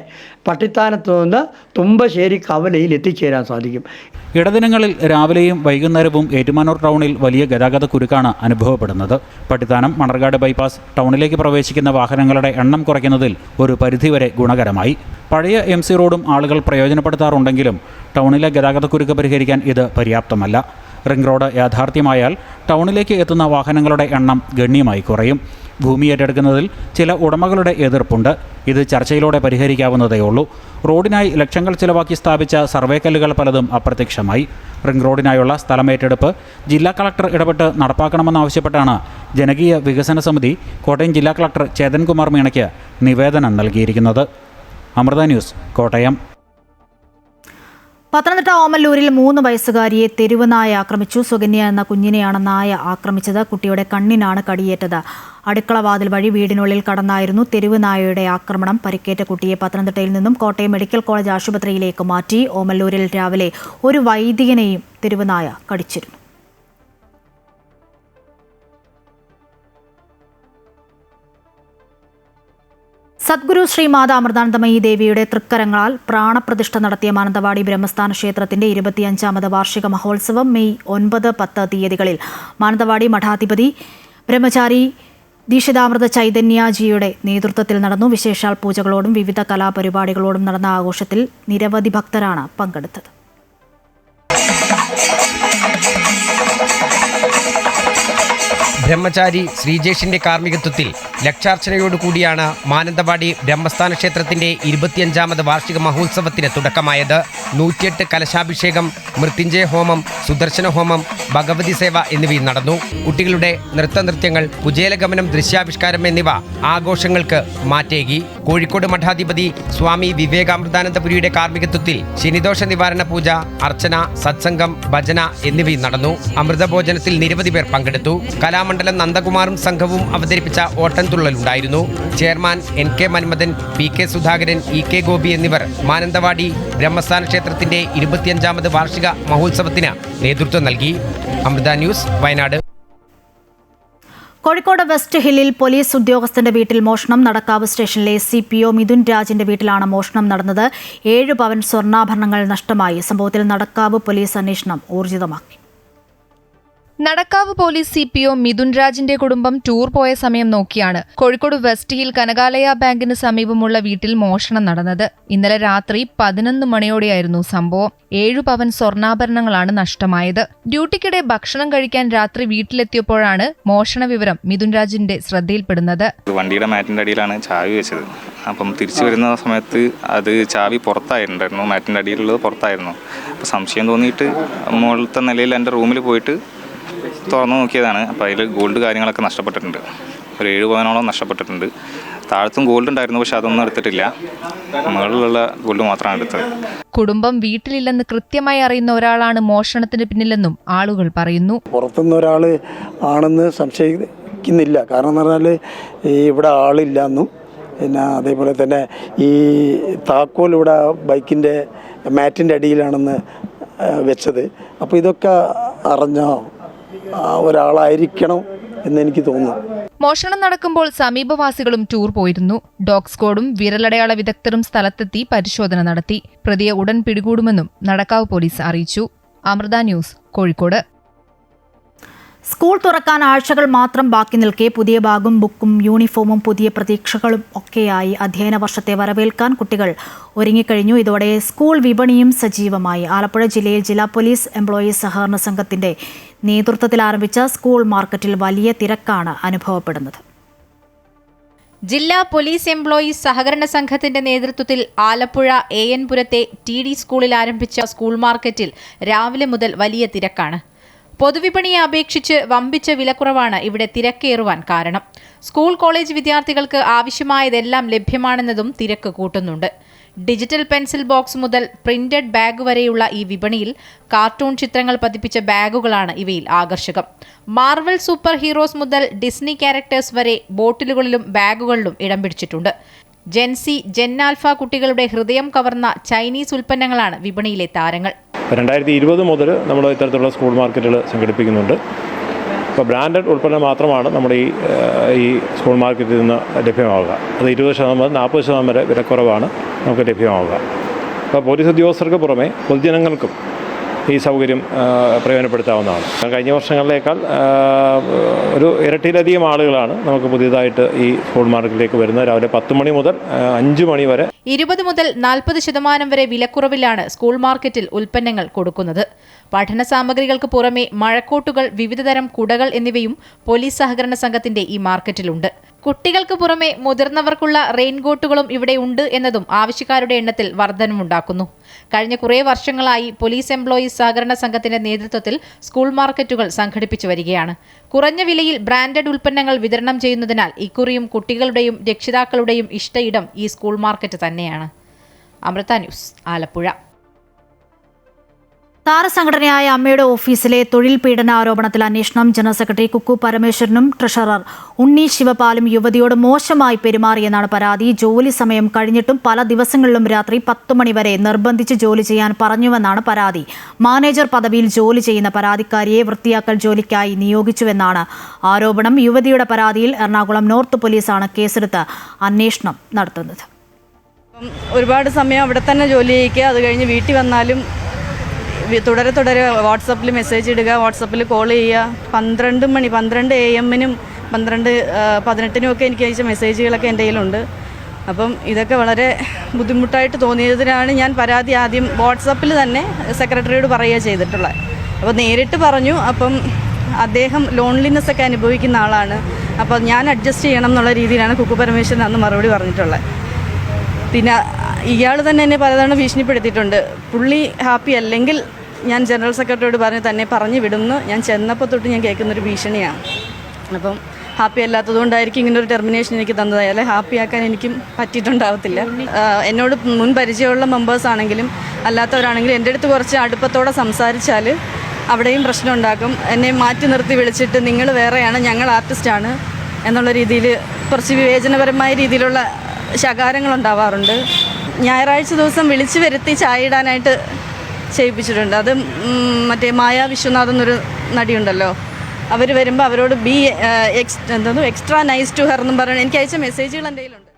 പട്ടിത്താനത്ത് നിന്ന് തുമ്പശ്ശേരി കവലയിൽ എത്തിച്ചേരാൻ സാധിക്കും. ഇടദിനങ്ങളിൽ രാവിലെയും വൈകുന്നേരവും ഏറ്റുമാനൂർ ടൗണിൽ വലിയ ഗതാഗത കുരുക്കാണ് അനുഭവപ്പെടുന്നത്. പട്ടിത്താനം മണർകാട് ബൈപ്പാസ് ടൗണിലേക്ക് പ്രവേശിക്കുന്ന വാഹനങ്ങളുടെ എണ്ണം കുറയ്ക്കുന്നതിൽ ഒരു പരിധിവരെ ഗുണകരമായി. പഴയ MC റോഡും ആളുകൾ പ്രയോജനപ്പെടുത്താറുണ്ടെങ്കിലും ടൗണിലെ ഗതാഗത കുരുക്ക് പരിഹരിക്കാൻ ഇത് പര്യാപ്തമല്ല. റിംഗ് റോഡ് യാഥാർത്ഥ്യമായാൽ ടൗണിലേക്ക് എത്തുന്ന വാഹനങ്ങളുടെ എണ്ണം ഗണ്യമായി കുറയും. ഭൂമി ഏറ്റെടുക്കുന്നതിൽ ചില ഉടമകളുടെ എതിർപ്പുണ്ട്. ഇത് ചർച്ചയിലൂടെ പരിഹരിക്കാവുന്നതേയുള്ളൂ. റോഡിനായി ലക്ഷങ്ങൾ ചിലവാക്കി സ്ഥാപിച്ച സർവേ കല്ലുകൾ പലതും അപ്രത്യക്ഷമായി. റിംഗ് റോഡിനായുള്ള സ്ഥലമേറ്റെടുപ്പ് ജില്ലാ കളക്ടർ ഇടപെട്ട് നടപ്പാക്കണമെന്നാവശ്യപ്പെട്ടാണ് ജനകീയ വികസന സമിതി കോട്ടയം ജില്ലാ കളക്ടർ ചേതൻകുമാർ മീണയ്ക്ക് നിവേദനം നൽകിയിരിക്കുന്നത്. അമൃത ന്യൂസ്, കോട്ടയം. പത്തനംതിട്ട ഓമല്ലൂരിൽ 3 വയസ്സുകാരിയെ തെരുവ് നായ ആക്രമിച്ചു. സുകന്യ എന്ന കുഞ്ഞിനെയാണ് നായ ആക്രമിച്ചത്. കുട്ടിയുടെ കണ്ണിനാണ് കടിയേറ്റത്. അടുക്കള വാതിൽ വഴി വീടിനുള്ളിൽ കടന്നായിരുന്നു തെരുവ് നായയുടെ ആക്രമണം. പരിക്കേറ്റ കുട്ടിയെ പത്തനംതിട്ടയിൽ നിന്നും കോട്ടയം മെഡിക്കൽ കോളേജ് ആശുപത്രിയിലേക്ക് മാറ്റി. ഓമല്ലൂരിൽ രാവിലെ ഒരു വൈദികനെയും തെരുവ് നായ കടിച്ചിരുന്നു. സദ്ഗുരു ശ്രീ മാതാ അമൃതാനന്ദമയി ദേവിയുടെ തൃക്കരങ്ങളാൽ പ്രാണപ്രതിഷ്ഠ നടത്തിയ മാനന്തവാടി ബ്രഹ്മസ്ഥാന ക്ഷേത്രത്തിന്റെ 25ാമത് വാർഷിക മഹോത്സവം മെയ് 9, 10 തീയതികളിൽ മാനന്തവാടി മഠാധിപതി ബ്രഹ്മചാരി ദീക്ഷിതാമൃത ചൈതന്യജിയുടെ നേതൃത്വത്തിൽ നടന്നു. വിശേഷാൽ പൂജകളോടും വിവിധ കലാപരിപാടികളോടും നടന്ന ആഘോഷത്തിൽ നിരവധി ഭക്തരാണ് പങ്കെടുത്തത്. ബ്രഹ്മചാരി ശ്രീജേഷിന്റെ കാർമ്മികത്വത്തിൽ ലക്ഷാർച്ചനയോടുകൂടിയാണ് മാനന്തവാടി ബ്രഹ്മസ്ഥാന ക്ഷേത്രത്തിന്റെ 25ാമത് വാർഷിക മഹോത്സവത്തിന് തുടക്കമായത്. 108 കലശാഭിഷേകം, മൃത്യുഞ്ജയ ഹോമം, സുദർശന ഹോമം, ഭഗവതി സേവ എന്നിവയും നടന്നു. കുട്ടികളുടെ നൃത്തനൃത്യങ്ങൾ, കുചേലഗമനം, ദൃശ്യാവിഷ്കാരം എന്നിവ ആഘോഷങ്ങൾക്ക് മാറ്റേകി. കോഴിക്കോട് മഠാധിപതി സ്വാമി വിവേകാമൃതാനന്ദപുരിയുടെ കാർമ്മികത്വത്തിൽ ശനിദോഷ നിവാരണ പൂജ, അർച്ചന, സത്സംഗം, ഭജന എന്നിവയും നടന്നു. അമൃതഭോജനത്തിൽ നിരവധി പേർ പങ്കെടുത്തു. കലാമണ്ഡലം നന്ദകുമാറും സംഘവും അവതരിപ്പിച്ച ഓട്ടംതുള്ളലുണ്ടായിരുന്നു. Chairman NK Manmadhan, PK Sudhakaran, EK Gopi എന്നിവർ മാനന്തവാടി ബ്രഹ്മസ്ഥാന ക്ഷേത്രത്തിന്റെ 25ാമത് വാർഷിക മഹോത്സവത്തിന് നേതൃത്വം നൽകി. അമൃത ന്യൂസ്, വയനാട്. കോഴിക്കോട് വെസ്റ്റ് ഹില്ലിൽ പോലീസ് ഉദ്യോഗസ്ഥന്റെ വീട്ടിൽ മോഷണം. നടക്കാവ് സ്റ്റേഷനിലെ CPO മിഥുൻ രാജിന്റെ വീട്ടിലാണ് മോഷണം നടന്നത്. 7 പവൻ സ്വർണ്ണാഭരണങ്ങൾ നഷ്ടമായി. സംഭവത്തിൽ നടക്കാവ് പോലീസ് അന്വേഷണം ഊർജിതമാക്കി. നടക്കാവ് പോലീസ് CPO മിഥുൻ രാജിന്റെ കുടുംബം ടൂർ പോയ സമയം നോക്കിയാണ് കോഴിക്കോട് വെസ്റ്റ് ഹിൽ കനകാലയ ബാങ്കിന് സമീപമുള്ള വീട്ടിൽ മോഷണം നടന്നത്. ഇന്നലെ രാത്രി 11 മണിയോടെയായിരുന്നു സംഭവം. 7 പവൻ സ്വർണ്ണാഭരണങ്ങളാണ് നഷ്ടമായത്. ഡ്യൂട്ടിക്കിടെ ഭക്ഷണം കഴിക്കാൻ രാത്രി വീട്ടിലെത്തിയപ്പോഴാണ് മോഷണ വിവരം മിഥുൻ രാജിന്റെ ശ്രദ്ധയിൽപ്പെടുന്നത്. വണ്ടിയുടെ മാറ്റിന്റെ അടിയിലാണ് ചാവി വെച്ചത്. അപ്പം തിരിച്ചു വരുന്ന സമയത്ത് അത് ചാവി പുറത്തായിട്ടുണ്ടായിരുന്നു. മാറ്റിന്റെ അടിയിലുള്ളത് പുറത്തായിരുന്നു. അപ്പം സംശയം തോന്നിയിട്ട് മുകളിലത്തെ നിലയിൽ എൻ്റെ റൂമിൽ പോയിട്ട് തുറന്നു നോക്കിയതാണ്. അപ്പോൾ അതിൽ ഗോൾഡ് കാര്യങ്ങളൊക്കെ നഷ്ടപ്പെട്ടിട്ടുണ്ട്. ഒരു 7 പവനോളം നഷ്ടപ്പെട്ടിട്ടുണ്ട്. താഴത്തും ഗോൾഡ് ഉണ്ടായിരുന്നു, പക്ഷെ അതൊന്നും എടുത്തിട്ടില്ല. മുകളിലുള്ള ഗോൾഡ് മാത്രമാണ് എടുത്തത്. കുടുംബം വീട്ടിലില്ലെന്ന് കൃത്യമായി അറിയുന്ന ഒരാളാണ് മോഷണത്തിന് പിന്നിലെന്നും ആളുകൾ പറയുന്നു. പുറത്തുനിന്ന് ഒരാൾ ആണെന്ന് സംശയിക്കുന്നില്ല. കാരണം എന്ന് പറഞ്ഞാൽ ഇവിടെ ആളില്ല എന്നും, പിന്നെ അതേപോലെ തന്നെ ഈ താക്കോൽ ഇവിടെ ബൈക്കിൻ്റെ മാറ്റിൻ്റെ അടിയിലാണെന്ന് വെച്ചത്. അപ്പോൾ ഇതൊക്കെ അറിഞ്ഞ ഒരാളായിരിക്കണം എന്നെനിക്ക് തോന്നുന്നു. മോഷണം നടക്കുമ്പോൾ സമീപവാസികളും ടൂർ പോയിരുന്നു. ഡോഗ് സ്ക്വാഡും വിരലടയാള വിദഗ്ധരും സ്ഥലത്തെത്തി പരിശോധന നടത്തി. പ്രതിയെ ഉടൻ പിടികൂടുമെന്നും നടക്കാവ് പോലീസ് അറിയിച്ചു. അമൃത ന്യൂസ്, കോഴിക്കോട്. സ്കൂൾ തുറക്കാൻ ആഴ്ചകൾ മാത്രം ബാക്കി നിൽക്കെ പുതിയ ബാഗും ബുക്കും യൂണിഫോമും പുതിയ പ്രതീക്ഷകളും ഒക്കെയായി അധ്യയന വർഷത്തെ വരവേൽക്കാൻ കുട്ടികൾ ഒരുങ്ങിക്കഴിഞ്ഞു. ഇതോടെ സ്കൂൾ വിപണിയും സജീവമായി. ആലപ്പുഴ ജില്ലയിൽ ജില്ലാ പോലീസ് എംപ്ലോയീസ് സഹകരണ സംഘത്തിന്റെ നേതൃത്വത്തിൽ ആരംഭിച്ച സ്കൂൾ മാർക്കറ്റിൽ വലിയ തിരക്കാണ് അനുഭവപ്പെടുന്നത്. ജില്ലാ പോലീസ് എംപ്ലോയീസ് സഹകരണ സംഘത്തിന്റെ നേതൃത്വത്തിൽ ആലപ്പുഴ AN പുരത്തെ TD സ്കൂളിൽ ആരംഭിച്ച സ്കൂൾ മാർക്കറ്റിൽ രാവിലെ മുതൽ വലിയ തിരക്കാണ്. പൊതുവിപണിയെ അപേക്ഷിച്ച് വമ്പിച്ച വിലക്കുറവാണ് ഇവിടെ തിരക്കേറുവാൻ കാരണം. സ്കൂൾ കോളേജ് വിദ്യാർത്ഥികൾക്ക് ആവശ്യമായതെല്ലാം ലഭ്യമാണെന്നതും തിരക്ക് കൂട്ടുന്നുണ്ട്. ഡിജിറ്റൽ പെൻസിൽ ബോക്സ് മുതൽ പ്രിന്റഡ് ബാഗ് വരെയുള്ള ഈ വിപണിയിൽ കാർട്ടൂൺ ചിത്രങ്ങൾ പതിപ്പിച്ച ബാഗുകളാണ് ഇവയിൽ ആകർഷകം. മാർവൽ സൂപ്പർ ഹീറോസ് മുതൽ ഡിസ്നി ക്യാരക്ടേഴ്സ് വരെ ബോട്ടിലുകളിലും ബാഗുകളിലും ഇടം പിടിച്ചിട്ടുണ്ട്. ജെൻസി, ജെൻ ആൽഫ കുട്ടികളുടെ ഹൃദയം കവർന്ന ചൈനീസ് ഉൽപ്പന്നങ്ങളാണ് വിപണിയിലെ താരങ്ങൾ. 2020 മുതൽ നമ്മൾ ഇത്തരത്തിലുള്ള സ്കൂൾ മാർക്കറ്റുകൾ സംഘടിപ്പിക്കുന്നുണ്ട്. ഇപ്പോൾ ബ്രാൻഡഡ് ഉൽപ്പന്നം മാത്രമാണ് നമ്മുടെ ഈ സ്കൂൾ മാർക്കറ്റിൽ നിന്ന് ലഭ്യമാവുക. അത് 20% മുതൽ 40% വരെ വിലക്കുറവാണ് നമുക്ക് ലഭ്യമാവുക. അപ്പോൾ പോലീസ് ഉദ്യോഗസ്ഥർക്ക് പുറമെ പൊതുജനങ്ങൾക്കും ഈ സൗകര്യം പ്രയോജനപ്പെടുത്താവുന്നതാണ്. കഴിഞ്ഞ വർഷങ്ങളിലേക്കാൾ ഒരു ഇരട്ടിയിലധികം ആളുകളാണ് നമുക്ക് പുതിയതായിട്ട് ഈ സ്കൂൾ മാർക്കറ്റിലേക്ക് വരുന്നത്. രാവിലെ 10 മണി മുതൽ 5 മണി വരെ 20 മുതൽ 40% വരെ വിലക്കുറവിലാണ് സ്കൂൾ മാർക്കറ്റിൽ ഉൽപ്പന്നങ്ങൾ കൊടുക്കുന്നത്. പഠന സാമഗ്രികൾക്ക് പുറമെ മഴക്കോട്ടുകൾ, വിവിധതരം കുടകൾ എന്നിവയും പോലീസ് സഹകരണ സംഘത്തിന്റെ ഈ മാർക്കറ്റിലുണ്ട്. കുട്ടികൾക്ക് പുറമെ മുതിർന്നവർക്കുള്ള റെയിൻകോട്ടുകളും ഇവിടെ ഉണ്ട് എന്നതും ആവശ്യക്കാരുടെ എണ്ണത്തിൽ വർധനവുണ്ടാക്കുന്നു. കഴിഞ്ഞ കുറേ വർഷങ്ങളായി പോലീസ് എംപ്ലോയീസ് സഹകരണ സംഘത്തിന്റെ നേതൃത്വത്തിൽ സ്കൂൾ മാർക്കറ്റുകൾ സംഘടിപ്പിച്ചു വരികയാണ്. കുറഞ്ഞ വിലയിൽ ബ്രാൻഡഡ് ഉൽപ്പന്നങ്ങൾ വിതരണം ചെയ്യുന്നതിനാൽ ഇക്കുറിയും കുട്ടികളുടെയും രക്ഷിതാക്കളുടെയും ഇഷ്ടയിടം ഈ സ്കൂൾ മാർക്കറ്റ് തന്നെയാണ്. അമൃത ന്യൂസ്, ആലപ്പുഴ. താരസംഘടനയായ അമ്മയുടെ ഓഫീസിലെ തൊഴിൽ പീഡന ആരോപണത്തിൽ അന്വേഷണം. ജനറൽ സെക്രട്ടറി കുക്കു പരമേശ്വരനും ട്രഷറർ ഉണ്ണി ശിവപാലും യുവതിയോട് മോശമായി പെരുമാറിയെന്നാണ് പരാതി. ജോലി സമയം കഴിഞ്ഞിട്ടും പല ദിവസങ്ങളിലും രാത്രി 10 മണി വരെ നിർബന്ധിച്ച് ജോലി ചെയ്യാൻ പറഞ്ഞുവെന്നാണ് പരാതി. മാനേജർ പദവിയിൽ ജോലി ചെയ്യുന്ന പരാതിക്കാരിയെ വൃത്തിയാക്കൽ ജോലിക്കായി നിയോഗിച്ചുവെന്നാണ് ആരോപണം. യുവതിയുടെ പരാതിയിൽ എറണാകുളം നോർത്ത് പോലീസാണ് കേസെടുത്ത് അന്വേഷണം നടത്തുന്നത്. ഒരുപാട് സമയം അവിടെ തന്നെ ജോലി ചെയ്യിക്കുക, അത് കഴിഞ്ഞ് വീട്ടിൽ വന്നാലും തുടരെ വാട്സപ്പിൽ മെസ്സേജ് ഇടുക, വാട്സപ്പിൽ കോൾ ചെയ്യുക. 12 AM 12:18 ഒക്കെ എനിക്ക് അയച്ച മെസ്സേജുകളൊക്കെ എൻ്റെ കയ്യിലുണ്ട്. അപ്പം ഇതൊക്കെ വളരെ ബുദ്ധിമുട്ടായിട്ട് തോന്നിയതിനാണ് ഞാൻ പരാതി ആദ്യം വാട്സപ്പിൽ തന്നെ സെക്രട്ടറിയോട് പറയുക ചെയ്തിട്ടുള്ളത്. അപ്പോൾ നേരിട്ട് പറഞ്ഞു. അപ്പം അദ്ദേഹം ലോൺലിനെസ് ഒക്കെ അനുഭവിക്കുന്ന ആളാണ്, അപ്പോൾ ഞാൻ അഡ്ജസ്റ്റ് ചെയ്യണം എന്നുള്ള രീതിയിലാണ് കുക്കു പരമേശ്വരൻ അന്ന് മറുപടി പറഞ്ഞിട്ടുള്ളത്. പിന്നെ ഇയാൾ തന്നെ എന്നെ പലതവണ ഭീഷണിപ്പെടുത്തിയിട്ടുണ്ട്. പുള്ളി ഹാപ്പി അല്ലെങ്കിൽ ഞാൻ ജനറൽ സെക്രട്ടറിയോട് തന്നെ പറഞ്ഞു വിടുന്നു. ഞാൻ ചെന്നപ്പോൾ തൊട്ട് ഞാൻ കേൾക്കുന്നൊരു ഭീഷണിയാണ്. അപ്പം ഹാപ്പി അല്ലാത്തതുകൊണ്ടായിരിക്കും ഇങ്ങനൊരു ടെർമിനേഷൻ എനിക്ക് തന്നത്. അയാളെ ഹാപ്പിയാക്കാൻ എനിക്കും പറ്റിയിട്ടുണ്ടാവത്തില്ല. എന്നോട് മുൻ പരിചയമുള്ള മെമ്പേഴ്സ് ആണെങ്കിലും അല്ലാത്തവരാണെങ്കിലും എൻ്റെ അടുത്ത് കുറച്ച് അടുപ്പത്തോടെ സംസാരിച്ചാൽ അവിടെയും പ്രശ്നം ഉണ്ടാക്കും. എന്നെ മാറ്റി നിർത്തി വിളിച്ചിട്ട് നിങ്ങൾ വേറെയാണ്, ഞങ്ങൾ ആർട്ടിസ്റ്റാണ് എന്നുള്ള രീതിയിൽ കുറച്ച് വിവേചനപരമായ രീതിയിലുള്ള ശകാരങ്ങളുണ്ടാവാറുണ്ട്. ഞായറാഴ്ച ദിവസം വിളിച്ചു വരുത്തി ചായ ഇടാനായിട്ട് ചെയ്യിപ്പിച്ചിട്ടുണ്ട്. അത് മറ്റേ മായ വിശ്വനാഥ് എന്നൊരു നടിയുണ്ടല്ലോ, അവർ വരുമ്പോൾ അവരോട് എക്സ്ട്രാ നൈസ് ടു ഹെർ എന്നും പറയുന്നത് എനിക്ക് അയച്ച മെസ്സേജുകൾ എൻ്റെ കയ്യിലുണ്ട്.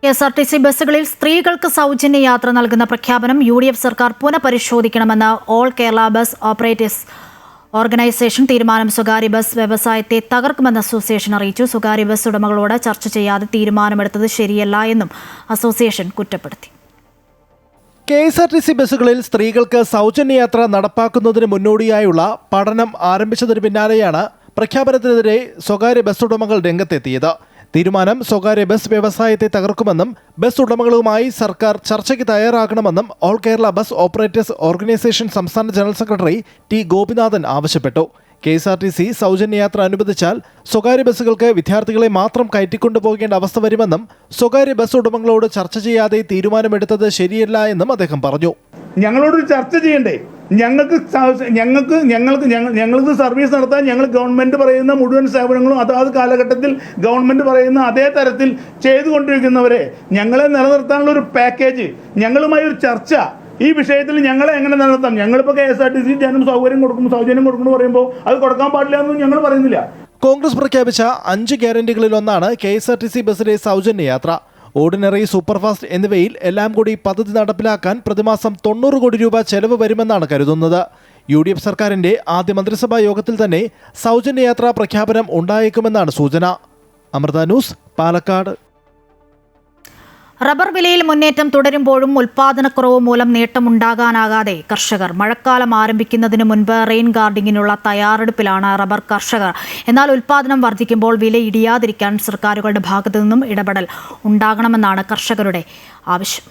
KSRTC ബസ്സുകളിൽ സ്ത്രീകൾക്ക് സൗജന്യ യാത്ര നൽകുന്ന പ്രഖ്യാപനം UDF സർക്കാർ പുനഃപരിശോധിക്കണമെന്ന് all Kerala bus operators organisation തീരുമാനം സ്വകാര്യ ബസ് വ്യവസായത്തെ തകർക്കുമെന്ന് അസോസിയേഷൻ അറിയിച്ചു. സ്വകാര്യ ബസ് ഉടമകളോട് ചർച്ച ചെയ്യാതെ തീരുമാനമെടുത്തത് ശരിയല്ല എന്നും അസോസിയേഷൻ കുറ്റപ്പെടുത്തി. KSRTC ബസ്സുകളിൽ സ്ത്രീകൾക്ക് സൗജന്യയാത്ര നടപ്പാക്കുന്നതിന് മുന്നോടിയായുള്ള പഠനം ആരംഭിച്ചതിന് പിന്നാലെയാണ് പ്രഖ്യാപനത്തിനെതിരെ സ്വകാര്യ ബസ് ഉടമകൾ രംഗത്തെത്തിയത്. തീരുമാനം സ്വകാര്യ ബസ് വ്യവസായത്തെ തകർക്കുമെന്നും ബസ് ഉടമകളുമായി സർക്കാർ ചർച്ചയ്ക്ക് തയ്യാറാകണമെന്നും all Kerala bus operators organisation സംസ്ഥാന ജനറൽ സെക്രട്ടറി T. ഗോപിനാഥൻ ആവശ്യപ്പെട്ടു. KSRTC സൗജന്യയാത്ര അനുവദിച്ചാൽ സ്വകാര്യ ബസ്സുകൾക്ക് വിദ്യാർത്ഥികളെ മാത്രം കയറ്റിക്കൊണ്ടുപോകേണ്ട അവസ്ഥ വരുമെന്നും സ്വകാര്യ ബസ് ഉടമകളോട് ചർച്ച ചെയ്യാതെ തീരുമാനമെടുത്തത് ശരിയല്ല എന്നും അദ്ദേഹം പറഞ്ഞു. ഞങ്ങളോട് ചർച്ച ചെയ്യണ്ടേ? ഞങ്ങൾക്ക് സർവീസ് നടത്താൻ ഞങ്ങൾ ഗവൺമെൻറ് പറയുന്ന മുഴുവൻ സേവനങ്ങളും അതാത് കാലഘട്ടത്തിൽ ഗവൺമെൻറ് പറയുന്ന അതേ തരത്തിൽ ചെയ്തുകൊണ്ടിരിക്കുന്നവരെ ഞങ്ങളെ നിലനിർത്താനുള്ള ഒരു പാക്കേജ്, ഞങ്ങളുമായി ഒരു ചർച്ച, ഈ വിഷയത്തിൽ ഞങ്ങളെ എങ്ങനെ നിലനിർത്താം? ഞങ്ങളിപ്പോൾ KSRTC ജനം സൗകര്യം കൊടുക്കുന്നു പറയുമ്പോൾ അത് കൊടുക്കാൻ പാടില്ല എന്നും ഞങ്ങൾ പറയുന്നില്ല. കോൺഗ്രസ് പ്രഖ്യാപിച്ച 5 ഗ്യാരണ്ടികളിലൊന്നാണ് KSRTC ബസ്സിലെ സൗജന്യയാത്ര. ഓർഡിനറി, സൂപ്പർഫാസ്റ്റ് എന്നിവയിൽ എല്ലാം കൂടി പദ്ധതി നടപ്പിലാക്കാൻ പ്രതിമാസം 90 കോടി രൂപ ചെലവ് വരുമെന്നാണ് കരുതുന്നത്. UDF സർക്കാരിന്റെ ആദ്യ മന്ത്രിസഭാ യോഗത്തിൽ തന്നെ സൗജന്യയാത്രാ പ്രഖ്യാപനം ഉണ്ടായേക്കുമെന്നാണ് സൂചന. അമൃത ന്യൂസ്, പാലക്കാട്. റബ്ബർ വിലയിൽ മുന്നേറ്റം തുടരുമ്പോഴും ഉൽപാദനക്കുറവ് മൂലം നേട്ടമുണ്ടാകാനാകാതെ കർഷകർ. മഴക്കാലം ആരംഭിക്കുന്നതിന് മുൻപ് റെയിൻ ഗാർഡനിങ്ങിനുള്ള തയ്യാറെടുപ്പിലാണ് റബ്ബർ കർഷകർ. എന്നാൽ ഉൽപാദനം വർദ്ധിക്കുമ്പോൾ വില ഇടിയാതിരിക്കാൻ സർക്കാരുകളുടെ ഭാഗത്തു നിന്നും ഇടപെടൽ ഉണ്ടാകണമെന്നാണ് കർഷകരുടെ ആവശ്യം.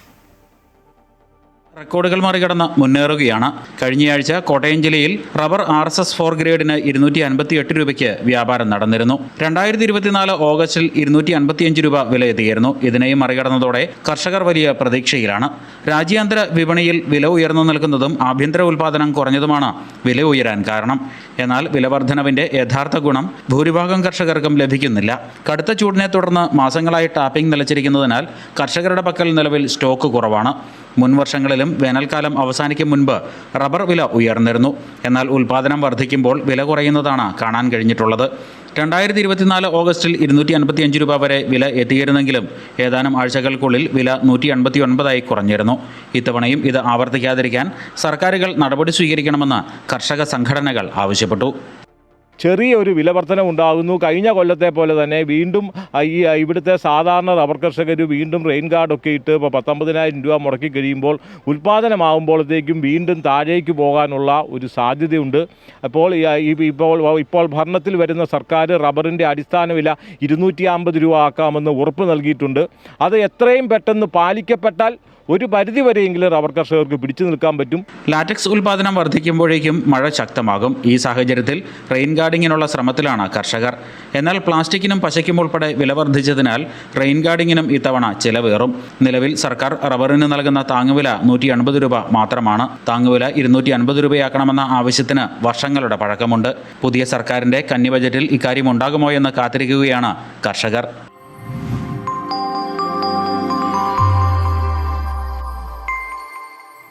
റെക്കോർഡുകൾ മറികടന്ന് മുന്നേറുകയാണ്. കഴിഞ്ഞയാഴ്ച കോട്ടയം ജില്ലയിൽ റബ്ബർ RSS 4 ഗ്രേഡിന് 258 രൂപയ്ക്ക് വ്യാപാരം നടന്നിരുന്നു. 2024 ഓഗസ്റ്റിൽ 255 രൂപ വില എത്തിയിരുന്നു. ഇതിനെയും മറികടന്നതോടെ കർഷകർ വലിയ പ്രതീക്ഷയിലാണ്. രാജ്യാന്തര വിപണിയിൽ വില ഉയർന്നു നിൽക്കുന്നതും ആഭ്യന്തര ഉൽപ്പാദനം കുറഞ്ഞതുമാണ് വില ഉയരാൻ കാരണം. എന്നാൽ വിലവർദ്ധനവിന്റെ യഥാർത്ഥ ഗുണം ഭൂരിഭാഗം കർഷകർക്കും ലഭിക്കുന്നില്ല. കടുത്ത ചൂടിനെ തുടർന്ന് മാസങ്ങളായി ടാപ്പിംഗ് നിലച്ചിരിക്കുന്നതിനാൽ കർഷകരുടെ പക്കൽ നിലവിൽ സ്റ്റോക്ക് കുറവാണ്. മുൻ വർഷങ്ങളിലും വേനൽക്കാലം അവസാനിക്കും മുൻപ് റബ്ബർ വില ഉയർന്നിരുന്നു. എന്നാൽ ഉൽപ്പാദനം വർദ്ധിക്കുമ്പോൾ വില കുറയുന്നതാണ് കാണാൻ കഴിഞ്ഞിട്ടുള്ളത്. 2024 ഓഗസ്റ്റിൽ 255 രൂപ വരെ വില എത്തിയിരുന്നെങ്കിലും ഏതാനും ആഴ്ചകൾക്കുള്ളിൽ വില 189 കുറഞ്ഞിരുന്നു. ഇത്തവണയും ഇത് ആവർത്തിക്കാതിരിക്കാൻ സർക്കാരുകൾ നടപടി സ്വീകരിക്കണമെന്ന് കർഷക സംഘടനകൾ ആവശ്യപ്പെട്ടു. ചെറിയൊരു വിലവർധന ഉണ്ടാകുന്നു. കഴിഞ്ഞ കൊല്ലത്തെ പോലെ തന്നെ വീണ്ടും ഇവിടുത്തെ സാധാരണ റബ്ബർ കർഷകർ വീണ്ടും റെയിൻ ഗാർഡൊക്കെ ഇട്ട് ഇപ്പോൾ 19,000 രൂപ മുടക്കി കഴിയുമ്പോൾ ഉൽപ്പാദനമാകുമ്പോഴത്തേക്കും വീണ്ടും താഴേക്ക് പോകാനുള്ള ഒരു സാധ്യതയുണ്ട്. ഇപ്പോൾ ഭരണത്തിൽ വരുന്ന സർക്കാർ റബ്ബറിൻ്റെ അടിസ്ഥാന വില 250 രൂപ ആക്കാമെന്ന് ഉറപ്പ് നൽകിയിട്ടുണ്ട്. അത് എത്രയും പെട്ടെന്ന് പാലിക്കപ്പെട്ടാൽ ഒരു പരിധിവരെയെങ്കിലും റബ്ബർ കർഷകർക്ക് പിടിച്ചു നിൽക്കാൻ പറ്റും. ലാറ്റക്സ് ഉൽപ്പാദനം വർദ്ധിക്കുമ്പോഴേക്കും മഴ ശക്തമാകും. ഈ സാഹചര്യത്തിൽ റെയിൻ ഗാർഡിങ്ങിനുള്ള ശ്രമത്തിലാണ് കർഷകർ. എന്നാൽ പ്ലാസ്റ്റിക്കിനും പശയ്ക്കും ഉൾപ്പെടെ വില വർദ്ധിച്ചതിനാൽ റെയിൻ ഗാർഡിങ്ങിനും ഇത്തവണ ചിലവേറും. നിലവിൽ സർക്കാർ റബ്ബറിന് നൽകുന്ന താങ്ങുവില 180 രൂപ മാത്രമാണ്. താങ്ങുവില 250 രൂപയാക്കണമെന്ന ആവശ്യത്തിന് വർഷങ്ങളുടെ പഴക്കമുണ്ട്. പുതിയ സർക്കാരിൻ്റെ കന്നി ബജറ്റിൽ ഇക്കാര്യം ഉണ്ടാകുമോ എന്ന് കാത്തിരിക്കുകയാണ് കർഷകർ.